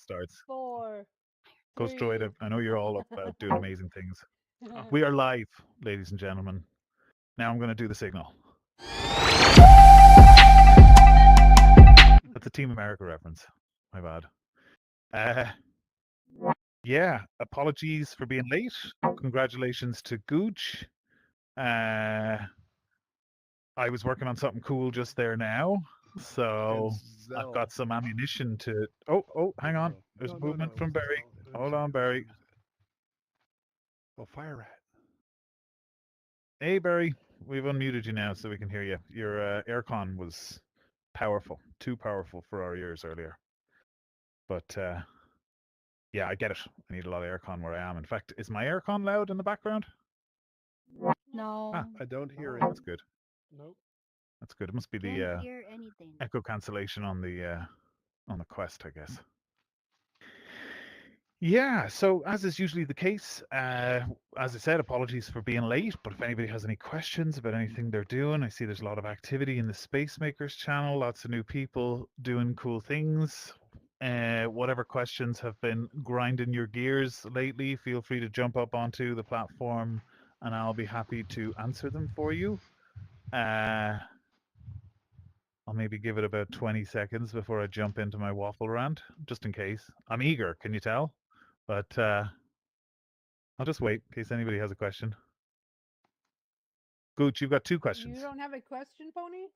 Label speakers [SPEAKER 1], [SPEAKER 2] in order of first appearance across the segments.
[SPEAKER 1] starts.
[SPEAKER 2] 4,
[SPEAKER 1] Ghost Droid,
[SPEAKER 2] 3.
[SPEAKER 1] I know you're all up doing amazing things.
[SPEAKER 3] Oh.
[SPEAKER 1] We are live, ladies and gentlemen. Now I'm going to do the signal. That's a Team America reference. My bad. Uh, yeah, apologies for being late. Congratulations to Gooch. Uh, I was working on something cool just there now, so I've
[SPEAKER 3] Denzel.
[SPEAKER 1] got some ammunition to. Oh, hang on.
[SPEAKER 3] Oh,
[SPEAKER 1] There's
[SPEAKER 3] no,
[SPEAKER 1] movement
[SPEAKER 3] it
[SPEAKER 1] from
[SPEAKER 3] wasn't
[SPEAKER 1] Barry.
[SPEAKER 3] Denzel.
[SPEAKER 1] Hold on, Barry.
[SPEAKER 3] Who's it? Oh, Fire Rat.
[SPEAKER 1] Hey, Barry. We've unmuted you now so we can hear you. Your aircon was powerful, too powerful for our ears earlier. But yeah, I get it. I need a lot of aircon where I am. In fact, is my aircon loud in the background? Ah,
[SPEAKER 2] No,
[SPEAKER 3] I don't hear
[SPEAKER 1] that's
[SPEAKER 3] it.
[SPEAKER 1] good.
[SPEAKER 3] Nope.
[SPEAKER 1] That's good. It must be
[SPEAKER 2] can't
[SPEAKER 1] the
[SPEAKER 2] hear anything.
[SPEAKER 1] echo cancellation on the Quest, I guess. Yeah, so as is usually the case, as I said, apologies for being late, but if anybody has any questions about anything they're doing, I see there's a lot of activity in the Space Makers channel, lots of new people doing cool things. Whatever questions have been grinding your gears lately, feel free to jump up onto the platform and I'll be happy to answer them for you. Uh, I'll maybe give it about 20 seconds before I jump into my waffle rant, just in case. I'm eager, can you tell? But I'll just wait in case anybody has a question. Gooch, you've got two
[SPEAKER 2] You
[SPEAKER 1] questions.
[SPEAKER 2] don't have a question, Pony?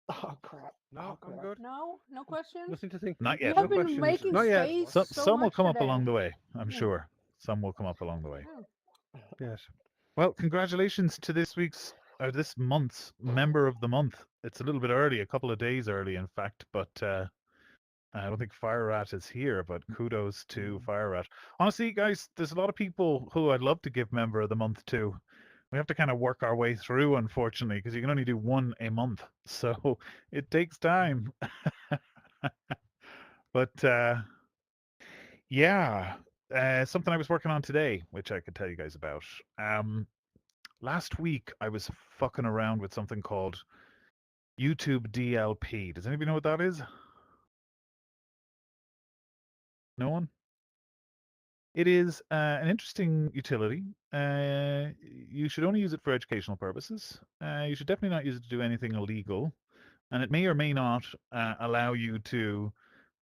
[SPEAKER 4] Oh crap!
[SPEAKER 3] No,
[SPEAKER 4] Oh
[SPEAKER 3] I'm
[SPEAKER 4] crap!
[SPEAKER 3] good.
[SPEAKER 2] No questions?
[SPEAKER 3] Nothing to think.
[SPEAKER 1] Not
[SPEAKER 2] You
[SPEAKER 1] yet.
[SPEAKER 3] No
[SPEAKER 2] have been
[SPEAKER 3] questions.
[SPEAKER 2] making
[SPEAKER 3] Not yet.
[SPEAKER 2] space
[SPEAKER 1] Some
[SPEAKER 2] so
[SPEAKER 1] some will
[SPEAKER 2] much
[SPEAKER 1] come up
[SPEAKER 2] today.
[SPEAKER 1] along the way, I'm
[SPEAKER 2] Hmm.
[SPEAKER 1] sure. Some will come up along the way.
[SPEAKER 2] Hmm.
[SPEAKER 3] Yes.
[SPEAKER 1] Well, congratulations to this month's member of the month. It's a little bit early, a couple of days early, in fact, but I don't think Fire Rat is here, but kudos to Fire Rat. Honestly, guys, there's a lot of people who I'd love to give member of the month to. We have to kind of work our way through, unfortunately, because you can only do one a month. So it takes time. But yeah, something I was working on today, which I could tell you guys about. Last week, I was fucking around with something called YouTube DLP. Does anybody know what that is? No one? It is an interesting utility. You should only use it for educational purposes. You should definitely not use it to do anything illegal. And it may or may not allow you to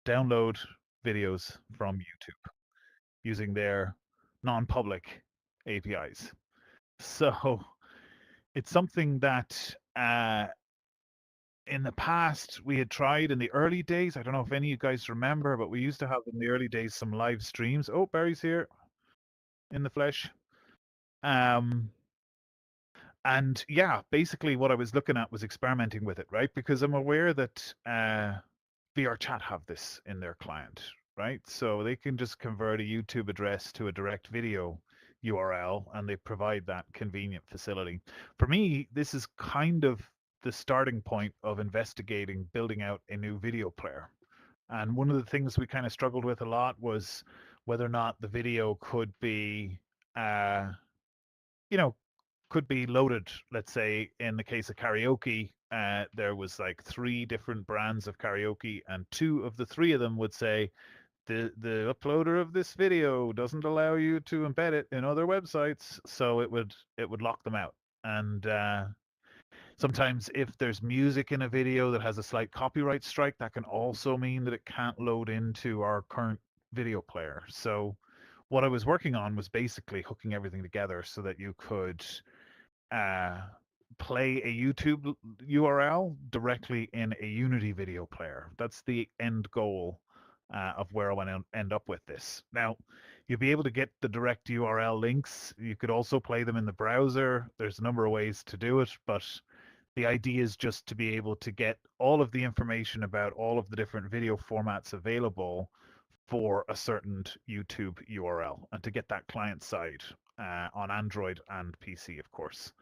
[SPEAKER 1] download videos from YouTube using their non-public APIs. So it's something that in the past we had tried in the early days. I don't know if any of you guys remember, but we used to have in the early days some live streams. Oh, Barry's here in the flesh. Um, and yeah, basically what I was looking at was experimenting with it, right? Because I'm aware that VR Chat have this in their client, right? So they can just convert a YouTube address to a direct video URL and they provide that convenient facility. For me, this is kind of the starting point of investigating building out a new video player. And one of the things we kind of struggled with a lot was whether or not the video could be, uh, you know, could be loaded. Let's say in the case of karaoke, there was like three different brands of karaoke, and two of the three of them would say the uploader of this video doesn't allow you to embed it in other websites, so it would lock them out. And sometimes if there's music in a video that has a slight copyright strike, that can also mean that it can't load into our current video player. So what I was working on was basically hooking everything together so that you could uh, play a YouTube URL directly in a Unity video player. That's the end goal of where I want to end up with this. Now, you'll be able to get the direct URL links. You could also play them in the browser. There's a number of ways to do it, but the idea is just to be able to get all of the information about all of the different video formats available for a certain YouTube URL and to get that client side on Android and PC, of course.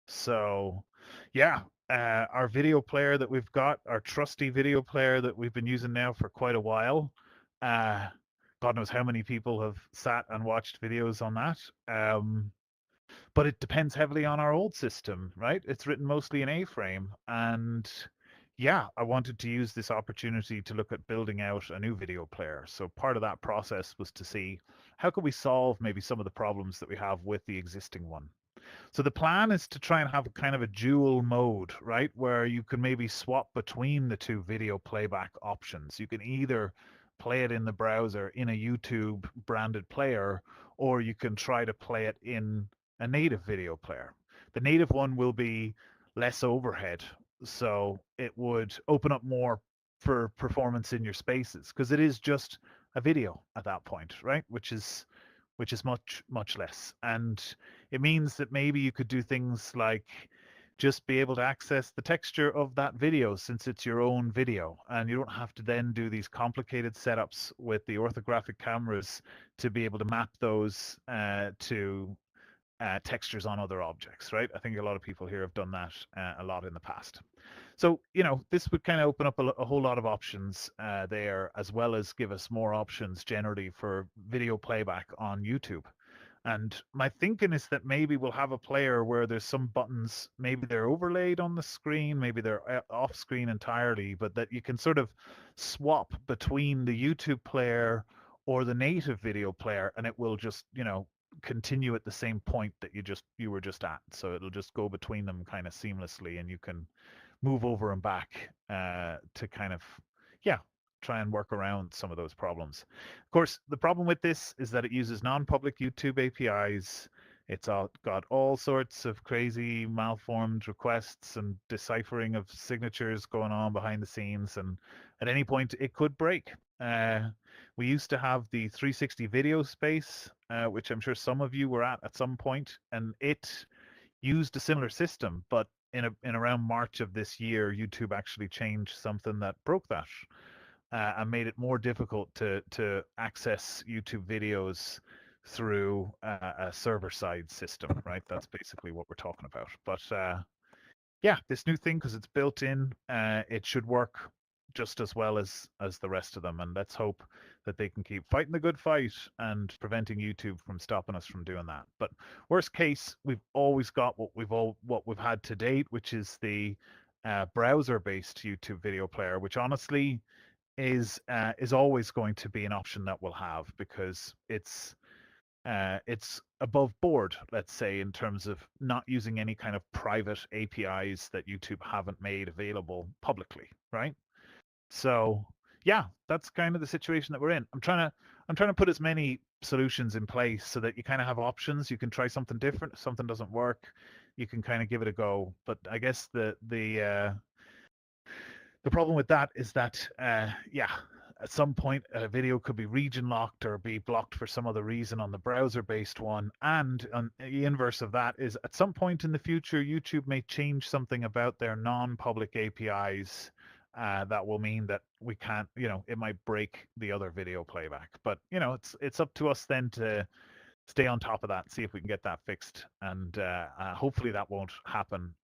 [SPEAKER 1] So, yeah, our video player that we've got, our trusty video player that we've been using now for quite a while. Uh, God knows how many people have sat and watched videos on that. But it depends heavily on our old system, right? It's written mostly in A-frame, and yeah, I wanted to use this opportunity to look at building out a new video player. So part of that process was to see how could we solve maybe some of the problems that we have with the existing one. So the plan is to try and have a kind of a dual mode, right? Where you can maybe swap between the two video playback options. You can either play it in the browser in a YouTube branded player, or you can try to play it in a native video player. The native one will be less overhead, so it would open up more for performance in your spaces because it is just a video at that point, right? Which is much less. And it means that maybe you could do things like just be able to access the texture of that video since it's your own video. And you don't have to then do these complicated setups with the orthographic cameras to be able to map those to textures on other objects, right? I think a lot of people here have done that a lot in the past. So, this would kind of open up a whole lot of options there, as well as give us more options generally for video playback on YouTube. And my thinking is that maybe we'll have a player where there's some buttons, maybe they're overlaid on the screen, maybe they're off screen entirely, but that you can sort of swap between the YouTube player or the native video player, and it will just, continue at the same point that you were just at. So it'll just go between them kind of seamlessly, and you can move over and back to kind of, yeah, try and work around some of those problems. Of course, the problem with this is that it uses non-public YouTube APIs. It's got all sorts of crazy malformed requests and deciphering of signatures going on behind the scenes, and at any point it could break. We used to have the 360 video space, which I'm sure some of you were at some point, and it used a similar system, but in around March of this year, YouTube actually changed something that broke that and made it more difficult to access YouTube videos through a server side system, right? That's basically what we're talking about. But yeah, this new thing, because it's built in, it should work just as well as the rest of them. And let's hope that they can keep fighting the good fight and preventing YouTube from stopping us from doing that. But worst case, we've always got what we've had to date, which is the browser-based YouTube video player, which honestly is always going to be an option that we'll have because it's above board, let's say, in terms of not using any kind of private APIs that YouTube haven't made available publicly, right? So yeah, that's kind of the situation that we're in. I'm trying to put as many solutions in place so that you kind of have options. You can try something different. If something doesn't work, you can kind of give it a go. But I guess the problem with that is that, yeah, at some point a video could be region locked or be blocked for some other reason on the browser-based one. And on the inverse of that is at some point in the future, YouTube may change something about their non-public APIs that will mean that we can't, it might break the other video playback. But, it's up to us then to stay on top of that, see if we can get that fixed, and hopefully that won't happen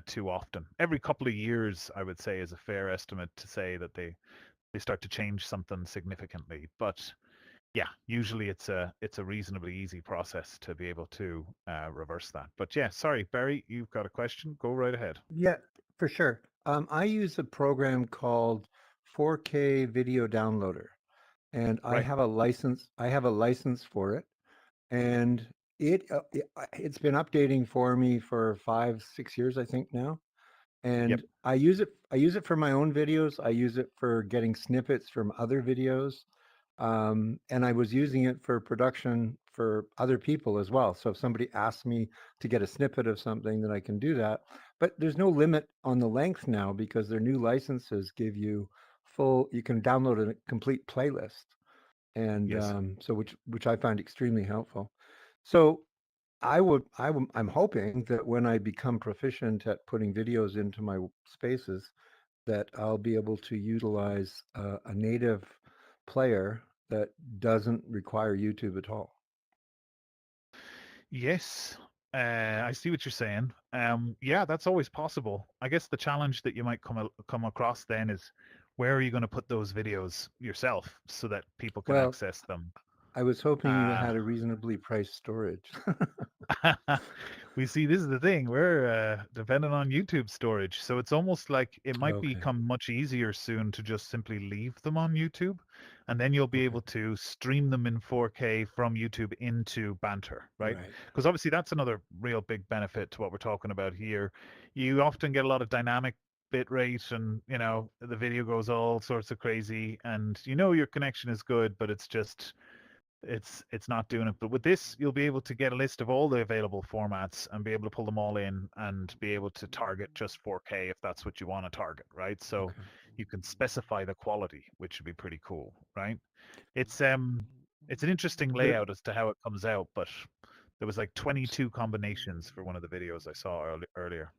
[SPEAKER 1] too often. Every couple of years, I would say, is a fair estimate to say that they start to change something significantly. But yeah, usually it's a reasonably easy process to be able to reverse that. But yeah, sorry, Barry, you've got a question. Go right ahead.
[SPEAKER 5] Yeah, for sure. I use a program called 4K Video Downloader, and I
[SPEAKER 1] Right.
[SPEAKER 5] have a license. I have a license for it, and it's been updating for me for 5, 6 years, I think now.
[SPEAKER 1] Yep.
[SPEAKER 5] And I use it. I use it for my own videos. I use it for getting snippets from other videos, and I was using it for production for other people as well. So if somebody asks me to get a snippet of something, then I can do that. But there's no limit on the length now because their new licenses give you full. You can download a complete playlist, and
[SPEAKER 1] Yes.
[SPEAKER 5] so which I find extremely helpful. So I'm hoping that when I become proficient at putting videos into my spaces, that I'll be able to utilize a native player that doesn't require YouTube at all.
[SPEAKER 1] Yes. I see what you're saying. Yeah, that's always possible. I guess the challenge that you might come across then is where are you going to put those videos yourself so that people can
[SPEAKER 5] Well,
[SPEAKER 1] access them?
[SPEAKER 5] I was hoping you
[SPEAKER 1] Uh,
[SPEAKER 5] had a reasonably priced storage.
[SPEAKER 1] We see this is the thing. We're dependent on YouTube storage, so it's almost like it might
[SPEAKER 5] Okay.
[SPEAKER 1] become much easier soon to just simply leave them on YouTube, and then you'll be
[SPEAKER 5] Okay.
[SPEAKER 1] able to stream them in 4K from YouTube into Banter, right?
[SPEAKER 5] Right.
[SPEAKER 1] Because obviously that's another real big benefit to what we're talking about here. You often get a lot of dynamic bit rate, and the video goes all sorts of crazy, and your connection is good, but it's just it's not doing it. But with this, you'll be able to get a list of all the available formats and be able to pull them all in and be able to target just 4K if that's what you want to target, right? So
[SPEAKER 5] Okay.
[SPEAKER 1] you can specify the quality, which would be pretty cool, right? It's an interesting
[SPEAKER 5] There,
[SPEAKER 1] layout as to how it comes out, but there was like 22 combinations for one of the videos I saw earlier.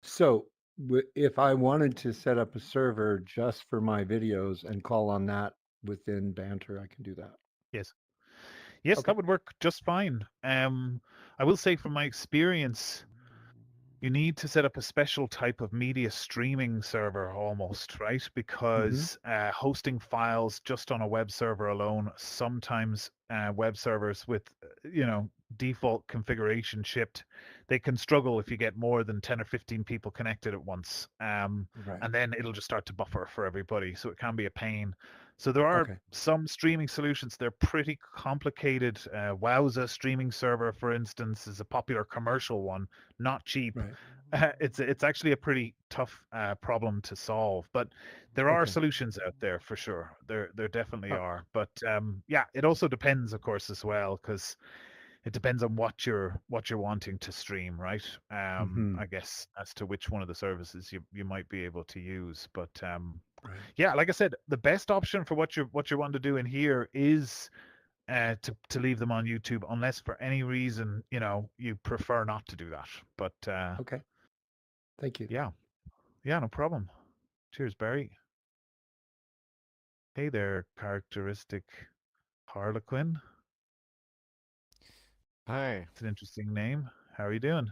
[SPEAKER 5] so if I wanted to set up a server just for my videos and call on that within Banter, I can do that.
[SPEAKER 1] Yes. Yes,
[SPEAKER 5] Okay.
[SPEAKER 1] that would work just fine. I will say from my experience, you need to set up a special type of media streaming server almost, right?
[SPEAKER 5] Mm-hmm.
[SPEAKER 1] Because hosting files just on a web server alone, sometimes web servers with, default configuration shipped, they can struggle if you get more than 10 or 15 people connected at once.
[SPEAKER 5] Right.
[SPEAKER 1] And then it'll just start to buffer for everybody. So it can be a pain. So there are
[SPEAKER 5] Okay.
[SPEAKER 1] some streaming solutions. They're pretty complicated. Wowza streaming server, for instance, is a popular commercial one, not cheap.
[SPEAKER 5] Right.
[SPEAKER 1] It's actually a pretty tough problem to solve, but there are
[SPEAKER 5] Okay.
[SPEAKER 1] solutions out there for sure. There definitely
[SPEAKER 5] Uh,
[SPEAKER 1] are. But yeah, it also depends, of course, as well, because it depends on what you're wanting to stream, right?
[SPEAKER 5] mm-hmm.
[SPEAKER 1] I guess as to which one of the services you might be able to use. But
[SPEAKER 5] Right.
[SPEAKER 1] yeah, like I said, the best option for what you're wanting to do in here is to leave them on YouTube, unless for any reason you prefer not to do that. But
[SPEAKER 5] Okay. Thank you.
[SPEAKER 1] yeah, yeah, no problem. Cheers, Barry. Hey there, characteristic Harlequin.
[SPEAKER 6] Hi,
[SPEAKER 1] It's an interesting name. How are you doing?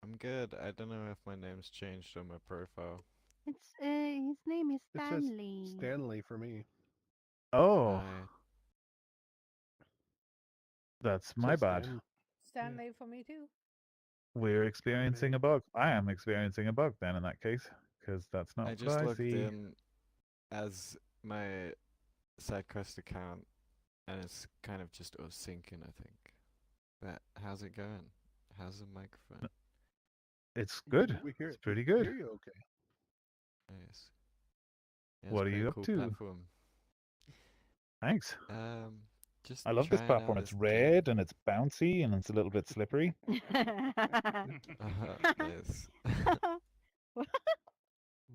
[SPEAKER 6] I'm good. I don't know if my name's changed on my profile.
[SPEAKER 2] It's his name is
[SPEAKER 3] It says
[SPEAKER 2] Stanley.
[SPEAKER 3] Stanley for me.
[SPEAKER 1] Oh,
[SPEAKER 6] Hi.
[SPEAKER 1] that's
[SPEAKER 3] It
[SPEAKER 1] my
[SPEAKER 3] says
[SPEAKER 1] bad.
[SPEAKER 2] Stanley for me too.
[SPEAKER 1] We're experiencing a bug. I am experiencing a bug then in that case, because that's not
[SPEAKER 6] I
[SPEAKER 1] what
[SPEAKER 6] just
[SPEAKER 1] I
[SPEAKER 6] logged
[SPEAKER 1] see.
[SPEAKER 6] in as my SideQuest account and it's kind of just us syncing, I think. But how's it going? How's the microphone?
[SPEAKER 1] It's good.
[SPEAKER 3] We
[SPEAKER 1] It's pretty good.
[SPEAKER 3] hear you okay.
[SPEAKER 6] Nice. Yeah, it's
[SPEAKER 1] What are
[SPEAKER 6] pretty
[SPEAKER 1] you up
[SPEAKER 6] cool
[SPEAKER 1] to?
[SPEAKER 6] platform.
[SPEAKER 1] Thanks.
[SPEAKER 6] Just
[SPEAKER 1] I love this
[SPEAKER 6] trying out
[SPEAKER 1] platform. It's
[SPEAKER 6] this game.
[SPEAKER 1] red and it's bouncy and it's a little bit slippery.
[SPEAKER 6] Nice.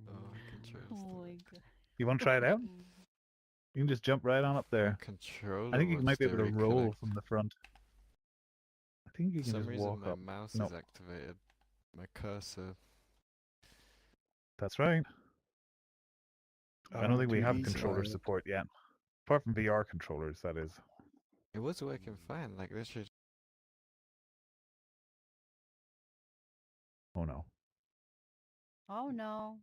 [SPEAKER 6] Oh, my controller's
[SPEAKER 2] Oh
[SPEAKER 6] still
[SPEAKER 2] my
[SPEAKER 6] like
[SPEAKER 2] god.
[SPEAKER 1] You want to try it out? You can just jump right on up
[SPEAKER 6] my
[SPEAKER 1] there. I
[SPEAKER 6] controller
[SPEAKER 1] think you
[SPEAKER 6] wants
[SPEAKER 1] might be
[SPEAKER 6] to
[SPEAKER 1] able to roll
[SPEAKER 6] reconnect.
[SPEAKER 1] from the front. I think you
[SPEAKER 6] For
[SPEAKER 1] can
[SPEAKER 6] some
[SPEAKER 1] just
[SPEAKER 6] reason
[SPEAKER 1] walk
[SPEAKER 6] my
[SPEAKER 1] up.
[SPEAKER 6] mouse
[SPEAKER 1] No,
[SPEAKER 6] is activated. My cursor.
[SPEAKER 1] that's right. I don't think we have
[SPEAKER 3] R2D
[SPEAKER 1] controller
[SPEAKER 3] silent.
[SPEAKER 1] support yet. Apart from VR controllers, that is.
[SPEAKER 6] It was working fine, like literally.
[SPEAKER 1] Oh no.
[SPEAKER 2] Oh no.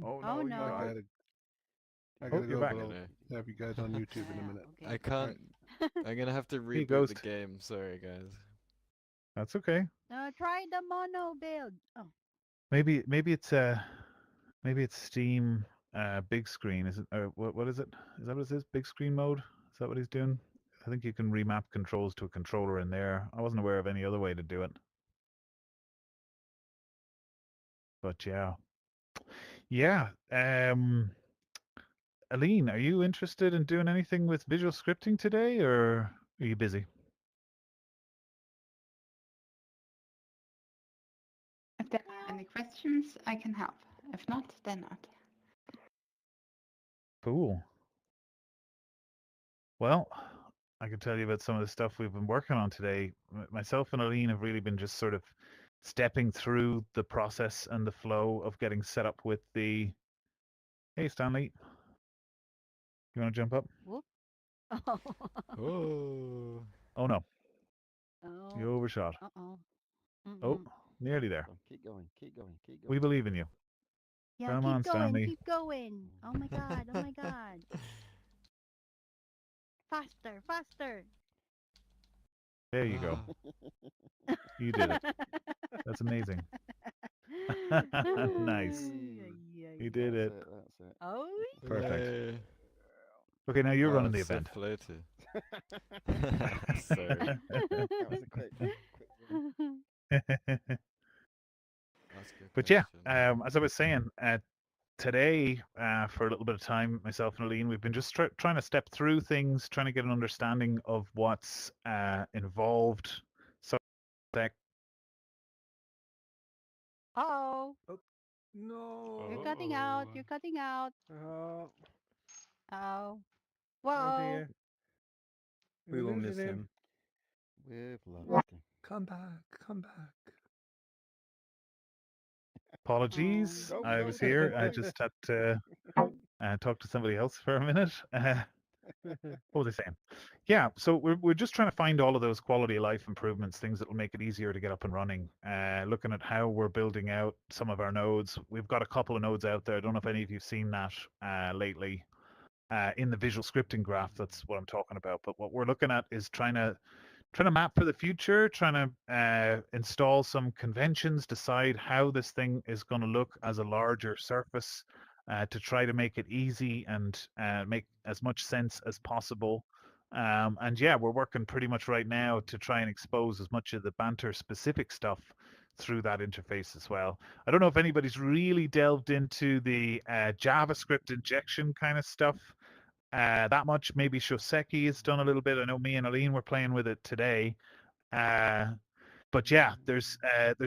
[SPEAKER 1] Oh
[SPEAKER 2] Oh
[SPEAKER 1] no, you
[SPEAKER 2] no.
[SPEAKER 3] I
[SPEAKER 1] died.
[SPEAKER 3] gotta I
[SPEAKER 1] Oh,
[SPEAKER 3] gotta
[SPEAKER 1] you're
[SPEAKER 3] go,
[SPEAKER 1] back.
[SPEAKER 3] but I'll have you guys on YouTube in a minute.
[SPEAKER 2] Okay.
[SPEAKER 6] I can't. I'm gonna have to
[SPEAKER 1] Hey,
[SPEAKER 6] reboot the
[SPEAKER 1] Ghost.
[SPEAKER 6] game. Sorry, guys.
[SPEAKER 1] That's okay.
[SPEAKER 2] Try the mono build. Oh.
[SPEAKER 1] Maybe it's Steam big screen. Is it? What is it? Is that what it is? Big screen mode? Is that what he's doing? I think you can remap controls to a controller in there. I wasn't aware of any other way to do it. But yeah. Yeah. Aline, are you interested in doing anything with visual scripting today, or are you busy?
[SPEAKER 7] If there are any questions, I can help. If not, then not.
[SPEAKER 1] Cool. Well, I can tell you about some of the stuff we've been working on today. Myself and Aline have really been just sort of stepping through the process and the flow of getting set up with the. Hey, Stanley, you want to jump up?
[SPEAKER 2] Whoop. Oh.
[SPEAKER 6] Oh.
[SPEAKER 1] Oh no,
[SPEAKER 2] Oh.
[SPEAKER 1] you overshot.
[SPEAKER 2] Uh-oh.
[SPEAKER 1] Oh,
[SPEAKER 2] Mm-mm.
[SPEAKER 1] nearly there.
[SPEAKER 8] Keep going, keep going, keep going.
[SPEAKER 1] We believe in you.
[SPEAKER 2] Yeah,
[SPEAKER 1] Come
[SPEAKER 2] keep
[SPEAKER 1] on,
[SPEAKER 2] going,
[SPEAKER 1] Stanley.
[SPEAKER 2] keep going. Oh my god, oh my god. Faster, faster.
[SPEAKER 1] There you go. You did it. That's amazing. Nice. You did it.
[SPEAKER 4] That's it.
[SPEAKER 2] Oh,
[SPEAKER 5] Perfect.
[SPEAKER 6] Yay.
[SPEAKER 1] Okay, now you're
[SPEAKER 6] Oh,
[SPEAKER 1] running the
[SPEAKER 6] it's so
[SPEAKER 1] event.
[SPEAKER 6] floaty.
[SPEAKER 4] That was a quick win.
[SPEAKER 6] That's a good
[SPEAKER 1] But yeah,
[SPEAKER 6] question.
[SPEAKER 1] as I was saying, today, for a little bit of time, myself and Aline, we've been just trying to step through things, trying to get an understanding of what's involved. So that
[SPEAKER 2] oh,
[SPEAKER 5] No.
[SPEAKER 2] you're cutting out. You're cutting out.
[SPEAKER 4] Oh,
[SPEAKER 2] Oh,
[SPEAKER 4] oh
[SPEAKER 2] whoa.
[SPEAKER 4] dear.
[SPEAKER 5] We will miss
[SPEAKER 4] losing
[SPEAKER 5] him.
[SPEAKER 4] We've lost him.
[SPEAKER 5] Come back. Come back.
[SPEAKER 1] apologies,
[SPEAKER 4] Oh,
[SPEAKER 1] I
[SPEAKER 4] no.
[SPEAKER 1] was here. I just had to talk to somebody else for a minute. What was I saying? Yeah, so we're just trying to find all of those quality of life improvements, things that will make it easier to get up and running. Looking at how we're building out some of our nodes. We've got a couple of nodes out there. I don't know if any of you've seen that lately. In the visual scripting graph, that's what I'm talking about. But what we're looking at is trying to map for the future, trying to install some conventions, decide how this thing is going to look as a larger surface, to try to make it easy and make as much sense as possible. And yeah, we're working pretty much right now to try and expose as much of the Banter specific stuff through that interface as well. I don't know if anybody's really delved into the JavaScript injection kind of stuff that much. Maybe Shoseki has done a little bit. I know me and Aline were playing with it today. But yeah, there's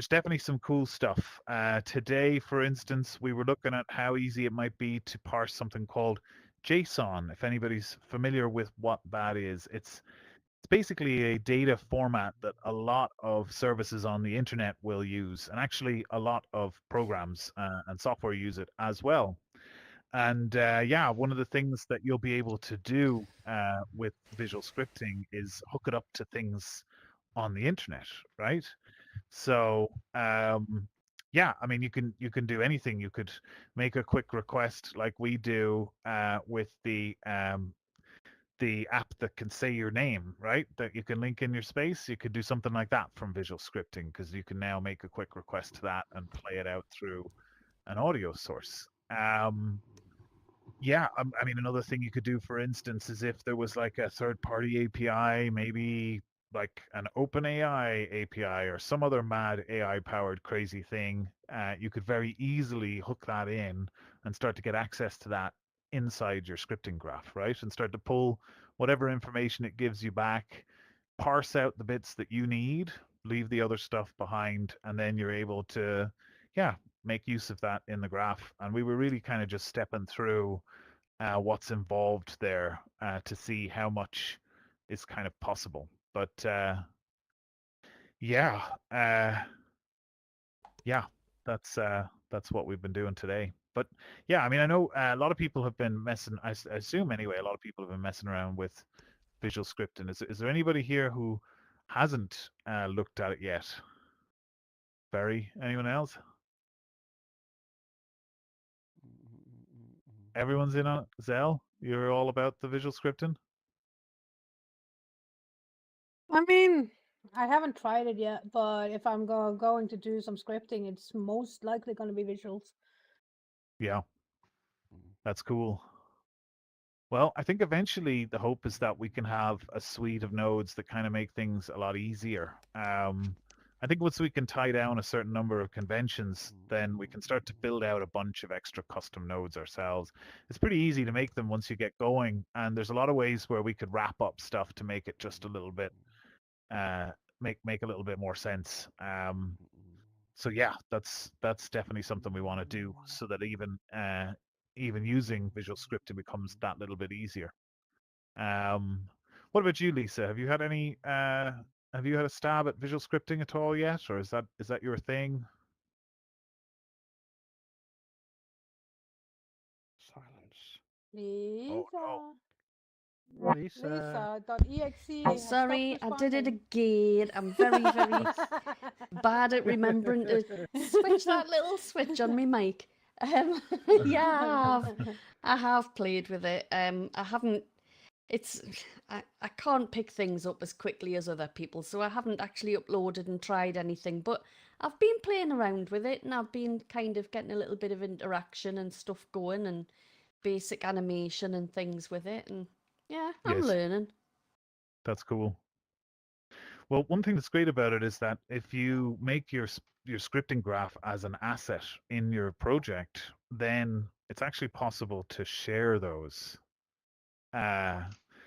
[SPEAKER 1] definitely some cool stuff. Today, for instance, we were looking at how easy it might be to parse something called JSON. If anybody's familiar with what that is, it's basically a data format that a lot of services on the internet will use, and actually a lot of programs and software use it as well. And yeah, one of the things that you'll be able to do with visual scripting is hook it up to things on the internet, right? So yeah, I mean, you can do anything. You could make a quick request like we do with the app that can say your name, right? That you can link in your space. You could do something like that from visual scripting because you can now make a quick request to that and play it out through an audio source. Yeah, I mean, another thing you could do, for instance, is if there was like a third-party API, maybe like an OpenAI API or some other mad AI-powered crazy thing, you could very easily hook that in and start to get access to that inside your scripting graph, right? And start to pull whatever information it gives you back, parse out the bits that you need, leave the other stuff behind, and then you're able to, yeah, make use of that in the graph. And we were really kind of just stepping through what's involved there to see how much is kind of possible. But yeah, yeah, that's what we've been doing today. But yeah, I mean, I know a lot of people have been messing. I assume anyway, a lot of people have been messing around with visual scripting. Is there anybody here who hasn't looked at it yet? Barry, anyone else? Everyone's in on it. Zell, you're all about the visual scripting?
[SPEAKER 8] I mean, I haven't tried it yet, but if I'm going to do some scripting, it's most likely going to be visuals.
[SPEAKER 1] Yeah, that's cool. Well, I think eventually the hope is that we can have a suite of nodes that kind of make things a lot easier. I think once we can tie down a certain number of conventions, then we can start to build out a bunch of extra custom nodes ourselves. It's pretty easy to make them once you get going, and there's a lot of ways where we could wrap up stuff to make it just a little bit, make a little bit more sense. So yeah, that's definitely something we want to do, so that even using visual scripting becomes that little bit easier. What about you, Lisa? Have you had a stab at visual scripting at all yet, or is that your thing?
[SPEAKER 3] Silence.
[SPEAKER 8] Lisa.
[SPEAKER 3] Lisa.
[SPEAKER 8] Lisa.exe.
[SPEAKER 2] sorry, I did it again. I'm very, very bad at remembering to switch that little switch on my mic. Yeah, I have played with it. I haven't it's I can't pick things up as quickly as other people, so I haven't actually uploaded and tried anything. But I've been playing around with it, and I've been kind of getting a little bit of interaction and stuff going, and basic animation and things with it. And yeah, I'm
[SPEAKER 1] Yes,
[SPEAKER 2] learning.
[SPEAKER 1] that's cool. Well, one thing that's great about it is that if you make your scripting graph as an asset in your project, then it's actually possible to share those. Uh,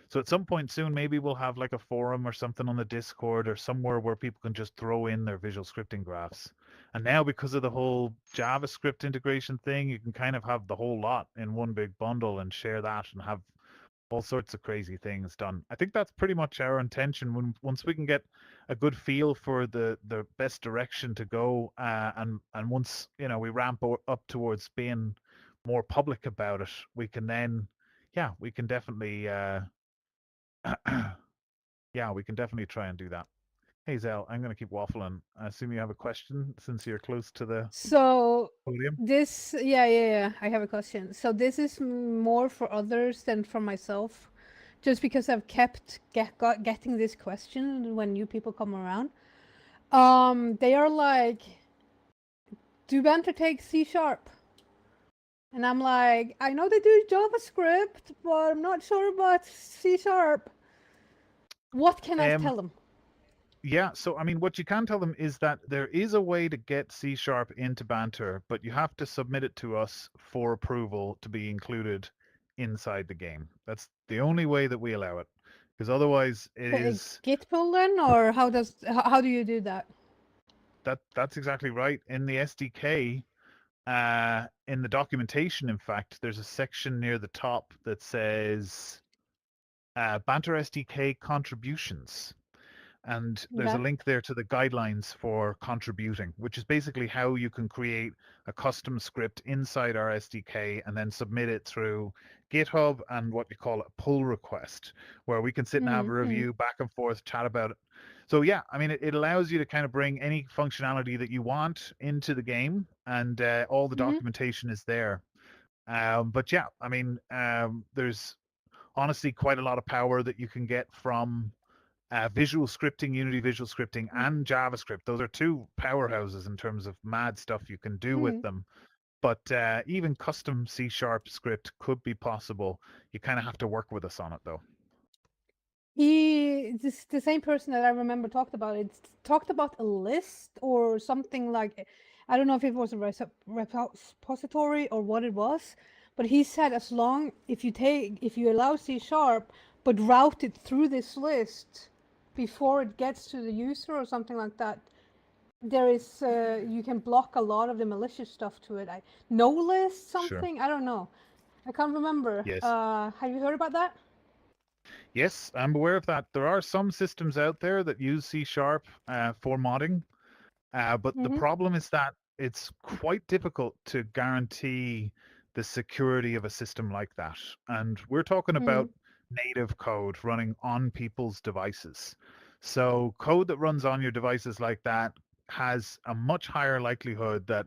[SPEAKER 1] so at some point soon, maybe we'll have like a forum or something on the Discord or somewhere where people can just throw in their visual scripting graphs. And now, because of the whole JavaScript integration thing, you can kind of have the whole lot in one big bundle and share that and have all sorts of crazy things done. I think that's pretty much our intention. Once we can get a good feel for the best direction to go, and once we ramp up towards being more public about it, we can then, yeah, we can definitely, yeah, we can definitely try and do that. Hey Zell, I'm gonna keep waffling. I assume you have a question since you're close to the
[SPEAKER 8] So
[SPEAKER 1] podium.
[SPEAKER 8] this, yeah, I have a question. So this is more for others than for myself, just because I've kept getting this question when new people come around. They are like, "Do Banter take C sharp?" And I'm like, "I know they do JavaScript, but I'm not sure about C sharp." What can I
[SPEAKER 1] Um,
[SPEAKER 8] tell them?
[SPEAKER 1] Yeah, so I mean, what you can tell them is that there is a way to get C Sharp into Banter, but you have to submit it to us for approval to be included inside the game. That's the only way that we allow it, because otherwise it is
[SPEAKER 8] Git pull then, or how do you do that?
[SPEAKER 1] that's exactly right. In the SDK, in the documentation, in fact, there's a section near the top that says Banter SDK contributions. And there's a
[SPEAKER 8] Okay.
[SPEAKER 1] link there to the guidelines for contributing, which is basically how you can create a custom script inside our SDK and then submit it through GitHub and what you call a pull request, where we can sit and have a review back and forth, chat about it. So yeah, I mean, it allows you to kind of bring any functionality that you want into the game, and all the documentation is there. But yeah, I mean, there's honestly quite a lot of power that you can get from visual scripting, Unity visual scripting, and JavaScript. Those are two powerhouses in terms of mad stuff you can do with them. But even custom C sharp script could be possible. You kind of have to work with us on it, though.
[SPEAKER 8] The same person that I remember talked about it talked about a list or something like, I don't know if it was a repository or what it was, but he said as long if you allow C sharp but route it through this list before it gets to the user or something like that, there is you can block a lot of the malicious stuff to it. No list
[SPEAKER 1] Sure.
[SPEAKER 8] something, I don't know, I can't remember.
[SPEAKER 1] Yes.
[SPEAKER 8] Have you heard about that?
[SPEAKER 1] Yes, I'm aware of that. There are some systems out there that use C sharp for modding, but the problem is that it's quite difficult to guarantee the security of a system like that. And we're talking about native code running on people's devices. So code that runs on your devices like that has a much higher likelihood that,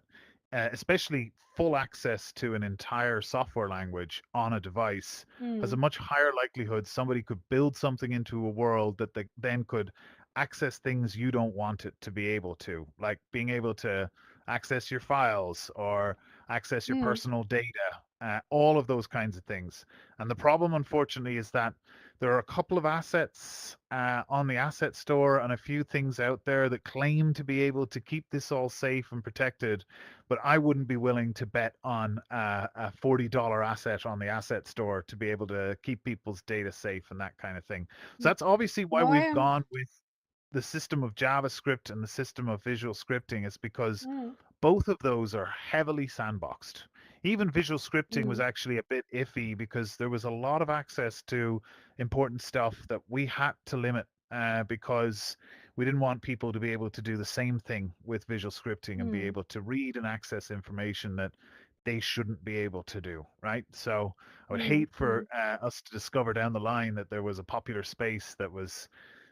[SPEAKER 1] especially full access to an entire software language on a device, has a much higher likelihood somebody could build something into a world that they then could access things you don't want it to be able to, like being able to access your files or access your personal data, all of those kinds of things. And the problem, unfortunately, is that there are a couple of assets on the asset store and a few things out there that claim to be able to keep this all safe and protected, but I wouldn't be willing to bet on a $40 asset on the asset store to be able to keep people's data safe and that kind of thing. So that's obviously why
[SPEAKER 8] No, I
[SPEAKER 1] we've
[SPEAKER 8] am.
[SPEAKER 1] gone with the system of JavaScript and the system of visual scripting, is because both of those are heavily sandboxed. Even visual scripting was actually a bit iffy because there was a lot of access to important stuff that we had to limit because we didn't want people to be able to do the same thing with visual scripting and be able to read and access information that they shouldn't be able to do, right? So I would hate for us to discover down the line that there was a popular space that was,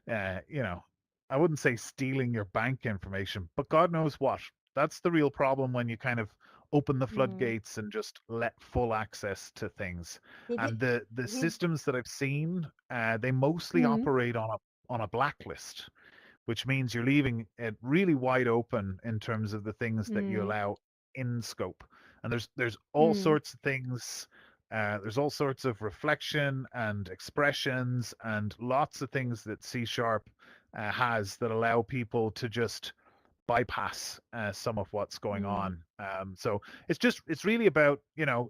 [SPEAKER 1] you know, I wouldn't say stealing your bank information, but God knows what. That's the real problem when you kind of open the
[SPEAKER 8] Mm.
[SPEAKER 1] floodgates and just let full access to things.
[SPEAKER 8] Did
[SPEAKER 1] And
[SPEAKER 8] he?
[SPEAKER 1] the
[SPEAKER 8] He.
[SPEAKER 1] systems that I've seen, they mostly
[SPEAKER 8] Mm.
[SPEAKER 1] operate on a blacklist, which means you're leaving it really wide open in terms of the things that you
[SPEAKER 8] Mm.
[SPEAKER 1] allow in scope. And there's all
[SPEAKER 8] Mm.
[SPEAKER 1] sorts of things. There's all sorts of reflection and expressions and lots of things that C Sharp has that allow people to just bypass some of what's going
[SPEAKER 8] Mm.
[SPEAKER 1] on. So it's really about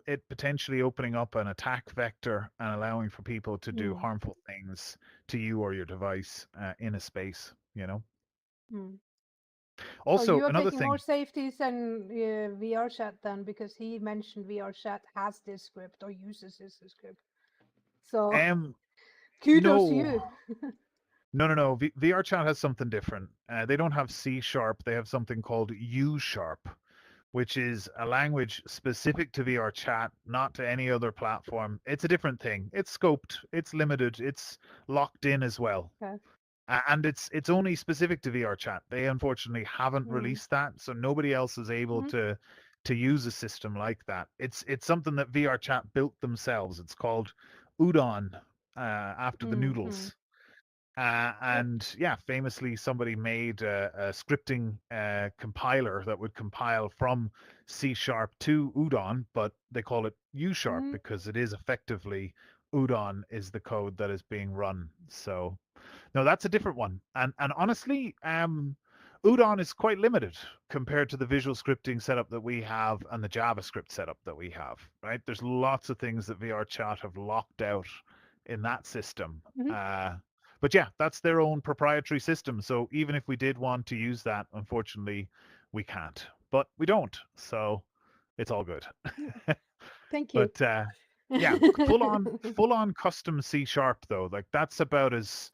[SPEAKER 1] it potentially opening up an attack vector and allowing for people to do
[SPEAKER 8] Mm.
[SPEAKER 1] harmful things to you or your device in a space.
[SPEAKER 8] Mm. So
[SPEAKER 1] Also,
[SPEAKER 8] you are
[SPEAKER 1] another
[SPEAKER 8] taking more
[SPEAKER 1] thing,
[SPEAKER 8] safeties than VR chat then, because he mentioned VR chat has this script or uses this script. So kudos to you.
[SPEAKER 1] no. VRChat has something different. They don't have C sharp. They have something called U sharp, which is a language specific to VR chat, not to any other platform. It's a different thing. It's scoped, it's limited, it's locked in as well.
[SPEAKER 8] Okay.
[SPEAKER 1] And it's only specific to VR chat. They unfortunately haven't
[SPEAKER 8] Mm.
[SPEAKER 1] released that, so nobody else is able
[SPEAKER 8] Mhm.
[SPEAKER 1] to use a system like that. It's something that VR chat built themselves. It's called Udon, after the
[SPEAKER 8] Mm.
[SPEAKER 1] noodles. And yeah, famously, somebody made a scripting compiler that would compile from C sharp to Udon, but they call it U sharp
[SPEAKER 8] Mhm.
[SPEAKER 1] because it is effectively Udon is the code that is being run. So no, that's a different one. And honestly, Udon is quite limited compared to the visual scripting setup that we have and the JavaScript setup that we have, right? There's lots of things that VR Chat have locked out in that system.
[SPEAKER 8] Mhm.
[SPEAKER 1] But yeah, that's their own proprietary system. So even if we did want to use that, unfortunately, we can't. But we don't. So it's all good.
[SPEAKER 8] Thank you.
[SPEAKER 1] But yeah, full on custom C sharp though. Like that's about as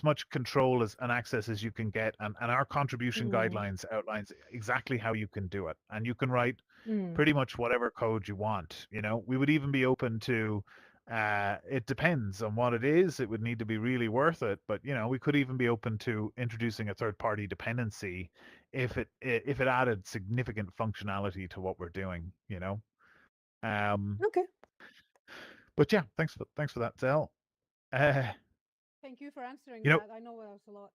[SPEAKER 1] much control as and access as you can get. And our contribution
[SPEAKER 8] Mm.
[SPEAKER 1] guidelines outlines exactly how you can do it. And you can write
[SPEAKER 8] Mm.
[SPEAKER 1] pretty much whatever code you want. We would even be open to it depends on what it is. It would need to be really worth it. But we could even be open to introducing a third party dependency if it added significant functionality to what we're doing.
[SPEAKER 8] Okay.
[SPEAKER 1] But yeah, thanks for that, Zell. Uh,
[SPEAKER 8] Thank you for answering
[SPEAKER 1] you know,
[SPEAKER 8] that. I know that was a lot.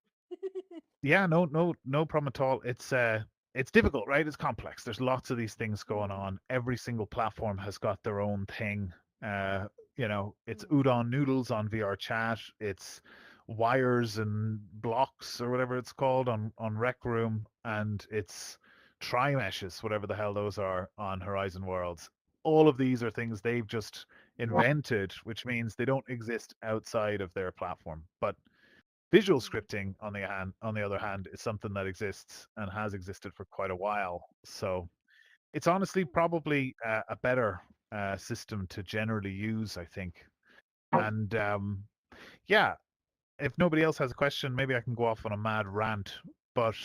[SPEAKER 1] yeah, no problem at all. It's difficult, right? It's complex. There's lots of these things going
[SPEAKER 8] Mm.
[SPEAKER 1] on. Every single platform has got their own thing. It's
[SPEAKER 8] Mm.
[SPEAKER 1] udon noodles on VR chat. It's wires and blocks or whatever it's called on Rec Room, and it's tri meshes, whatever the hell those are, on Horizon Worlds. All of these are things they've just invented, which means they don't exist outside of their platform. But visual
[SPEAKER 8] Mm.
[SPEAKER 1] scripting, on the other hand, is something that exists and has existed for quite a while. So it's honestly probably a better system to generally use, I think. And yeah, if nobody else has a question, maybe I can go off on a mad rant. But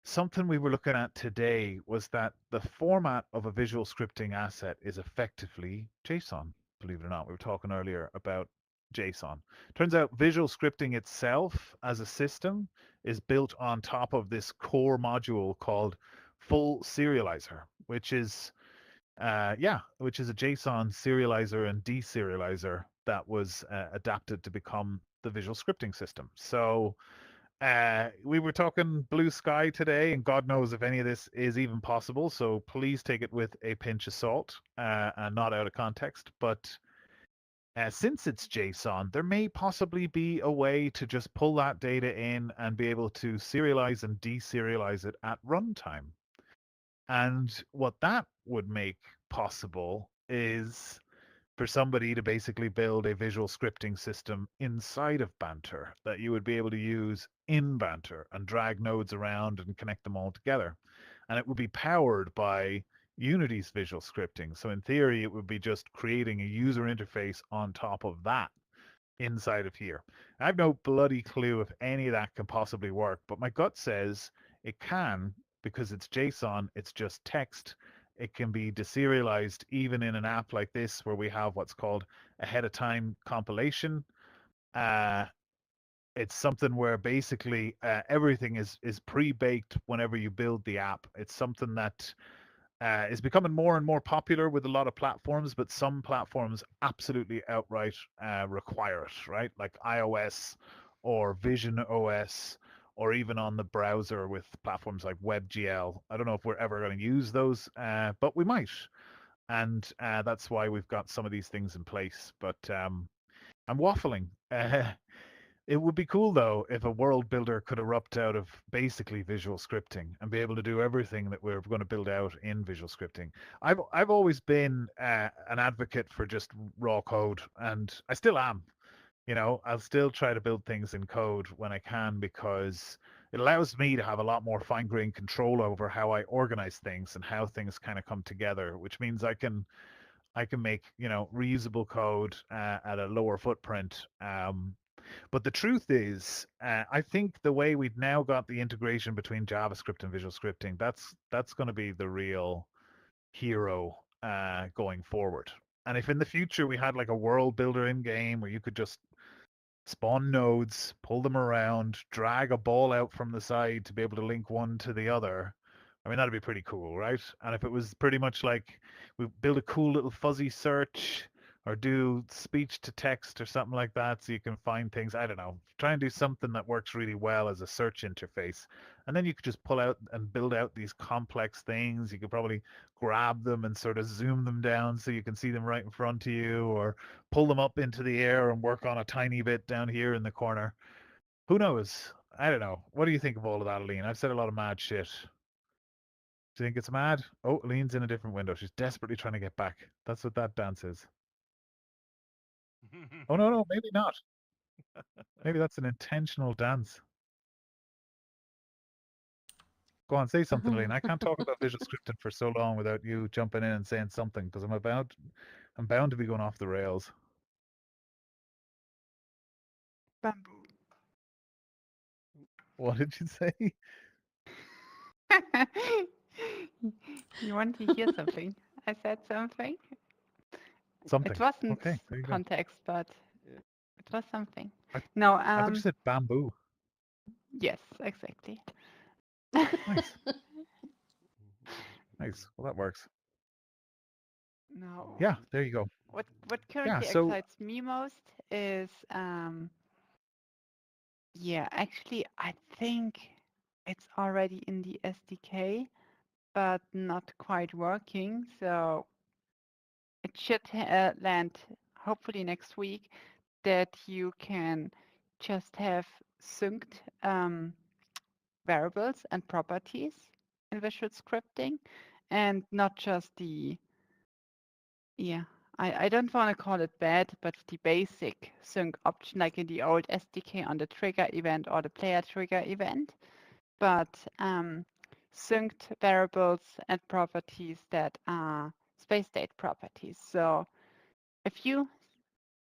[SPEAKER 1] something we were looking at today was that the format of a visual scripting asset is effectively JSON. Believe it or not, we were talking earlier about JSON. Turns out visual scripting itself as a system is built on top of this core module called full serializer, which is a JSON serializer and deserializer that was adapted to become the visual scripting system. So we were talking blue sky today, and God knows if any of this is even possible. So please take it with a pinch of salt and not out of context. But since it's JSON, there may possibly be a way to just pull that data in and be able to serialize and deserialize it at runtime. And what that would make possible is for somebody to basically build a visual scripting system inside of Banter that you would be able to use in Banter and drag nodes around and connect them all together. And it would be powered by Unity's visual scripting. So in theory, it would be just creating a user interface on top of that inside of here. I have no bloody clue if any of that can possibly work, but my gut says it can because it's JSON, it's just text. It can be deserialized even in an app like this where we have what's called ahead of time compilation. Uh, it's something where basically everything is pre-baked whenever you build the app. It's something that is becoming more and more popular with a lot of platforms, but some platforms absolutely outright require it, right? Like iOS or Vision OS, or even on the browser with platforms like WebGL. I don't know if we're ever going to use those, but we might. And that's why we've got some of these things in place. But I'm waffling. It would be cool though if a world builder could erupt out of basically visual scripting and be able to do everything that we're going to build out in visual scripting. I've always been an advocate for just raw code, and I still am. You know, I'll still try to build things in code when I can because it allows me to have a lot more fine-grained control over how I organize things and how things kind of come together, which means I can make, you know, reusable code at a lower footprint. But the truth is, I think the way we've now got the integration between JavaScript and visual scripting, that's going to be the real hero going forward. And if in the future we had like a world builder in game where you could just spawn nodes, pull them around, drag a ball out from the side to be able to link one to the other. I mean, that'd be pretty cool, right? And if it was pretty much like we build a cool little fuzzy search or do speech to text or something like that so you can find things, I don't know, try and do something that works really well as a search interface. And then you could just pull out and build out these complex things. You could probably grab them and sort of zoom them down so you can see them right in front of you, or pull them up into the air and work on a tiny bit down here in the corner. Who knows? I don't know. What do you think of all of that, Aline? I've said a lot of mad shit. Do you think it's mad? Oh, Aline's in a different window. She's desperately trying to get back. That's what that dance is. Oh, no, no, maybe not. Maybe that's an intentional dance. Go on, say something, Aline. I can't talk about visual scripting for so long without you jumping in and saying something because I'm bound to be going off the rails.
[SPEAKER 7] Bamboo.
[SPEAKER 1] What did you say?
[SPEAKER 7] You want to hear something? I said something.
[SPEAKER 1] Something.
[SPEAKER 7] It wasn't
[SPEAKER 1] Okay, there you go.
[SPEAKER 7] context, but it was something.
[SPEAKER 1] I-
[SPEAKER 7] No,
[SPEAKER 1] I thought you said bamboo.
[SPEAKER 7] yes, exactly.
[SPEAKER 1] Nice. Nice. Well, that works.
[SPEAKER 7] No,
[SPEAKER 1] Yeah, there you go.
[SPEAKER 7] what
[SPEAKER 1] Yeah,
[SPEAKER 7] currently
[SPEAKER 1] so
[SPEAKER 7] excites me most is yeah, actually I think it's already in the SDK, but not quite working. So it should land hopefully next week, that you can just have synced variables and properties in visual scripting, and not just the, yeah, I don't want to call it bad, but the basic sync option like in the old SDK on the trigger event or the player trigger event, but synced variables and properties that are space state properties. So if you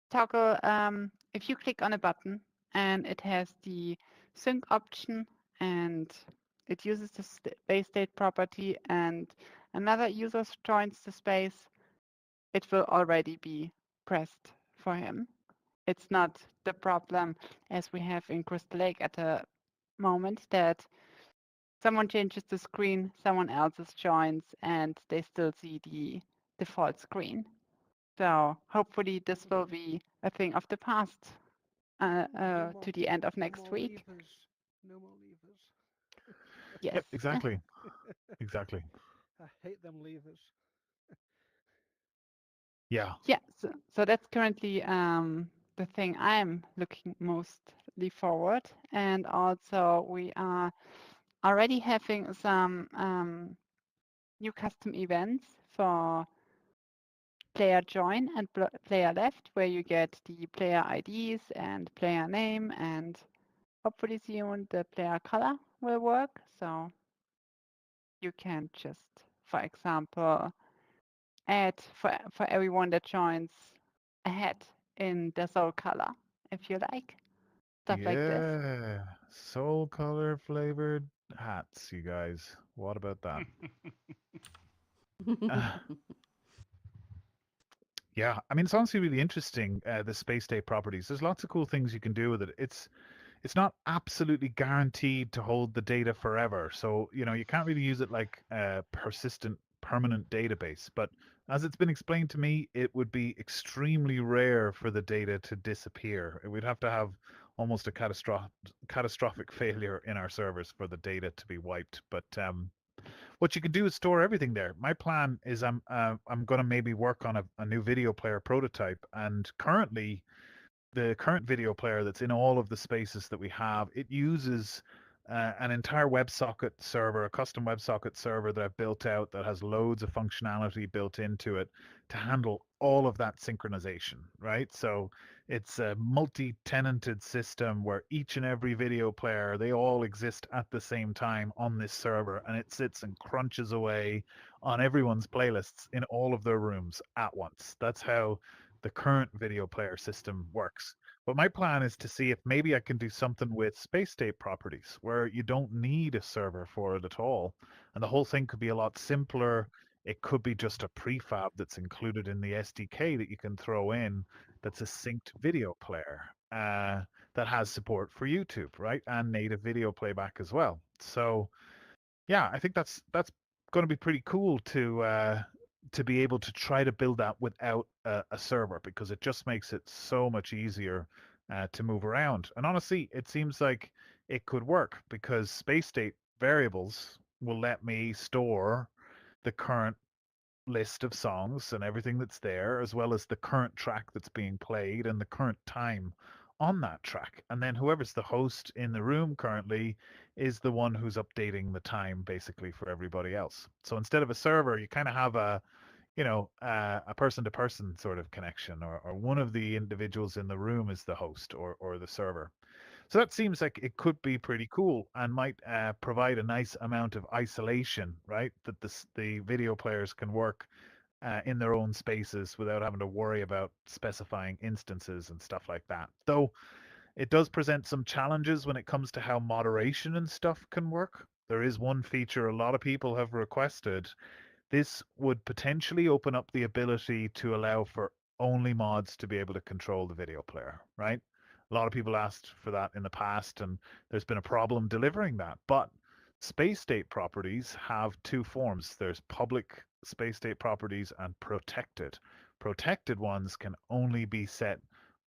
[SPEAKER 7] toggle, if you click on a button and it has the sync option and it uses the space state property and another user joins the space, it will already be pressed for him. It's not the problem as we have in Crystal Lake at the moment, that someone changes the screen, someone else's joins, and they still see the default screen. So hopefully this will be a thing of the past to the end of next week.
[SPEAKER 3] No more levers.
[SPEAKER 7] Yes.
[SPEAKER 1] yep, exactly. Exactly.
[SPEAKER 3] I hate them levers.
[SPEAKER 1] Yeah.
[SPEAKER 7] Yeah. So that's currently the thing I'm looking mostly forward. And also we are already having some new custom events for player join and player left, where you get the player IDs and player name, and hopefully soon the player color will work. So you can just, for example, add for everyone that joins a hat in the soul color, if you like. Stuff like this.
[SPEAKER 1] Yeah. Soul color flavored hats, you guys. What about that? Yeah, I mean, it's honestly really interesting, the space state properties. There's lots of cool things you can do with it. it's not absolutely guaranteed to hold the data forever. So, you can't really use it like a persistent, permanent database. But as it's been explained to me, it would be extremely rare for the data to disappear. We'd have to have almost a catastrophic failure in our servers for the data to be wiped. But what you can do is store everything there. My plan is I'm going to maybe work on a new video player prototype, and currently the current video player that's in all of the spaces that we have, it uses an entire WebSocket server, a custom WebSocket server that I've built out that has loads of functionality built into it to handle all of that synchronization, right? So it's a multi-tenanted system where each and every video player, they all exist at the same time on this server, and it sits and crunches away on everyone's playlists in all of their rooms at once. That's how the current video player system works. But my plan is to see if maybe I can do something with space state properties where you don't need a server for it at all. And the whole thing could be a lot simpler. It could be just a prefab that's included in the SDK that you can throw in that's a synced video player that has support for YouTube, right? And native video playback as well. So yeah, I think that's going to be pretty cool to be able to try to build that without a server, because it just makes it so much easier to move around. And honestly, it seems like it could work because space state variables will let me store the current list of songs and everything that's there, as well as the current track that's being played and the current time on that track. And then whoever's the host in the room currently is the one who's updating the time basically for everybody else. So instead of a server, you kind of have a person to person sort of connection, or one of the individuals in the room is the host or the server. So that seems like it could be pretty cool and might provide a nice amount of isolation, right? That the video players can work in their own spaces without having to worry about specifying instances and stuff like that. Though it does present some challenges when it comes to how moderation and stuff can work. There is one feature a lot of people have requested. This would potentially open up the ability to allow for only mods to be able to control the video player, right? A lot of people asked for that in the past, and there's been a problem delivering that. But space state properties have two forms. There's public space state properties and protected. Protected ones can only be set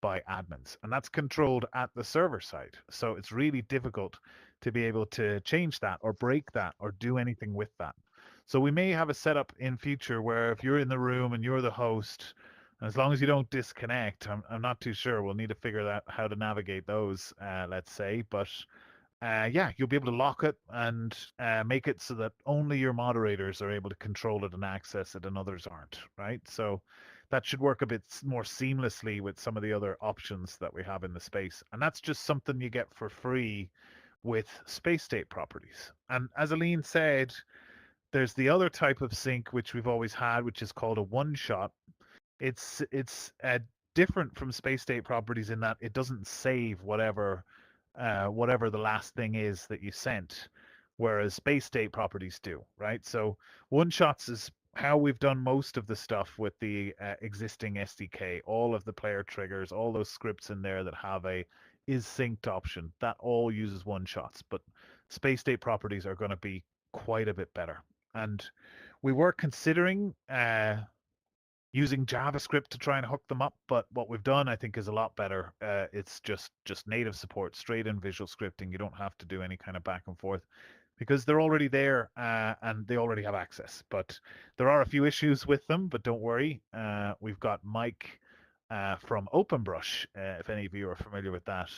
[SPEAKER 1] by admins, and that's controlled at the server side. So it's really difficult to be able to change that or break that or do anything with that. So we may have a setup in future where if you're in the room and you're the host, as long as you don't disconnect, I'm not too sure. We'll need to figure out how to navigate those, let's say. But yeah, you'll be able to lock it and make it so that only your moderators are able to control it and access it and others aren't, right? So that should work a bit more seamlessly with some of the other options that we have in the space. And that's just something you get for free with space state properties. And as Aline said, there's the other type of sync which we've always had, which is called a one shot. It's different from space state properties in that it doesn't save whatever the last thing is that you sent, whereas space state properties do, right? So one shots is how we've done most of the stuff with the existing SDK, all of the player triggers, all those scripts in there that have a is synced option, that all uses one shots. But space state properties are going to be quite a bit better. And we were considering using JavaScript to try and hook them up, but what we've done, I think, is a lot better. It's just native support, straight in visual scripting. You don't have to do any kind of back and forth because they're already there and they already have access. But there are a few issues with them, but don't worry. We've got Mike from OpenBrush, if any of you are familiar with that,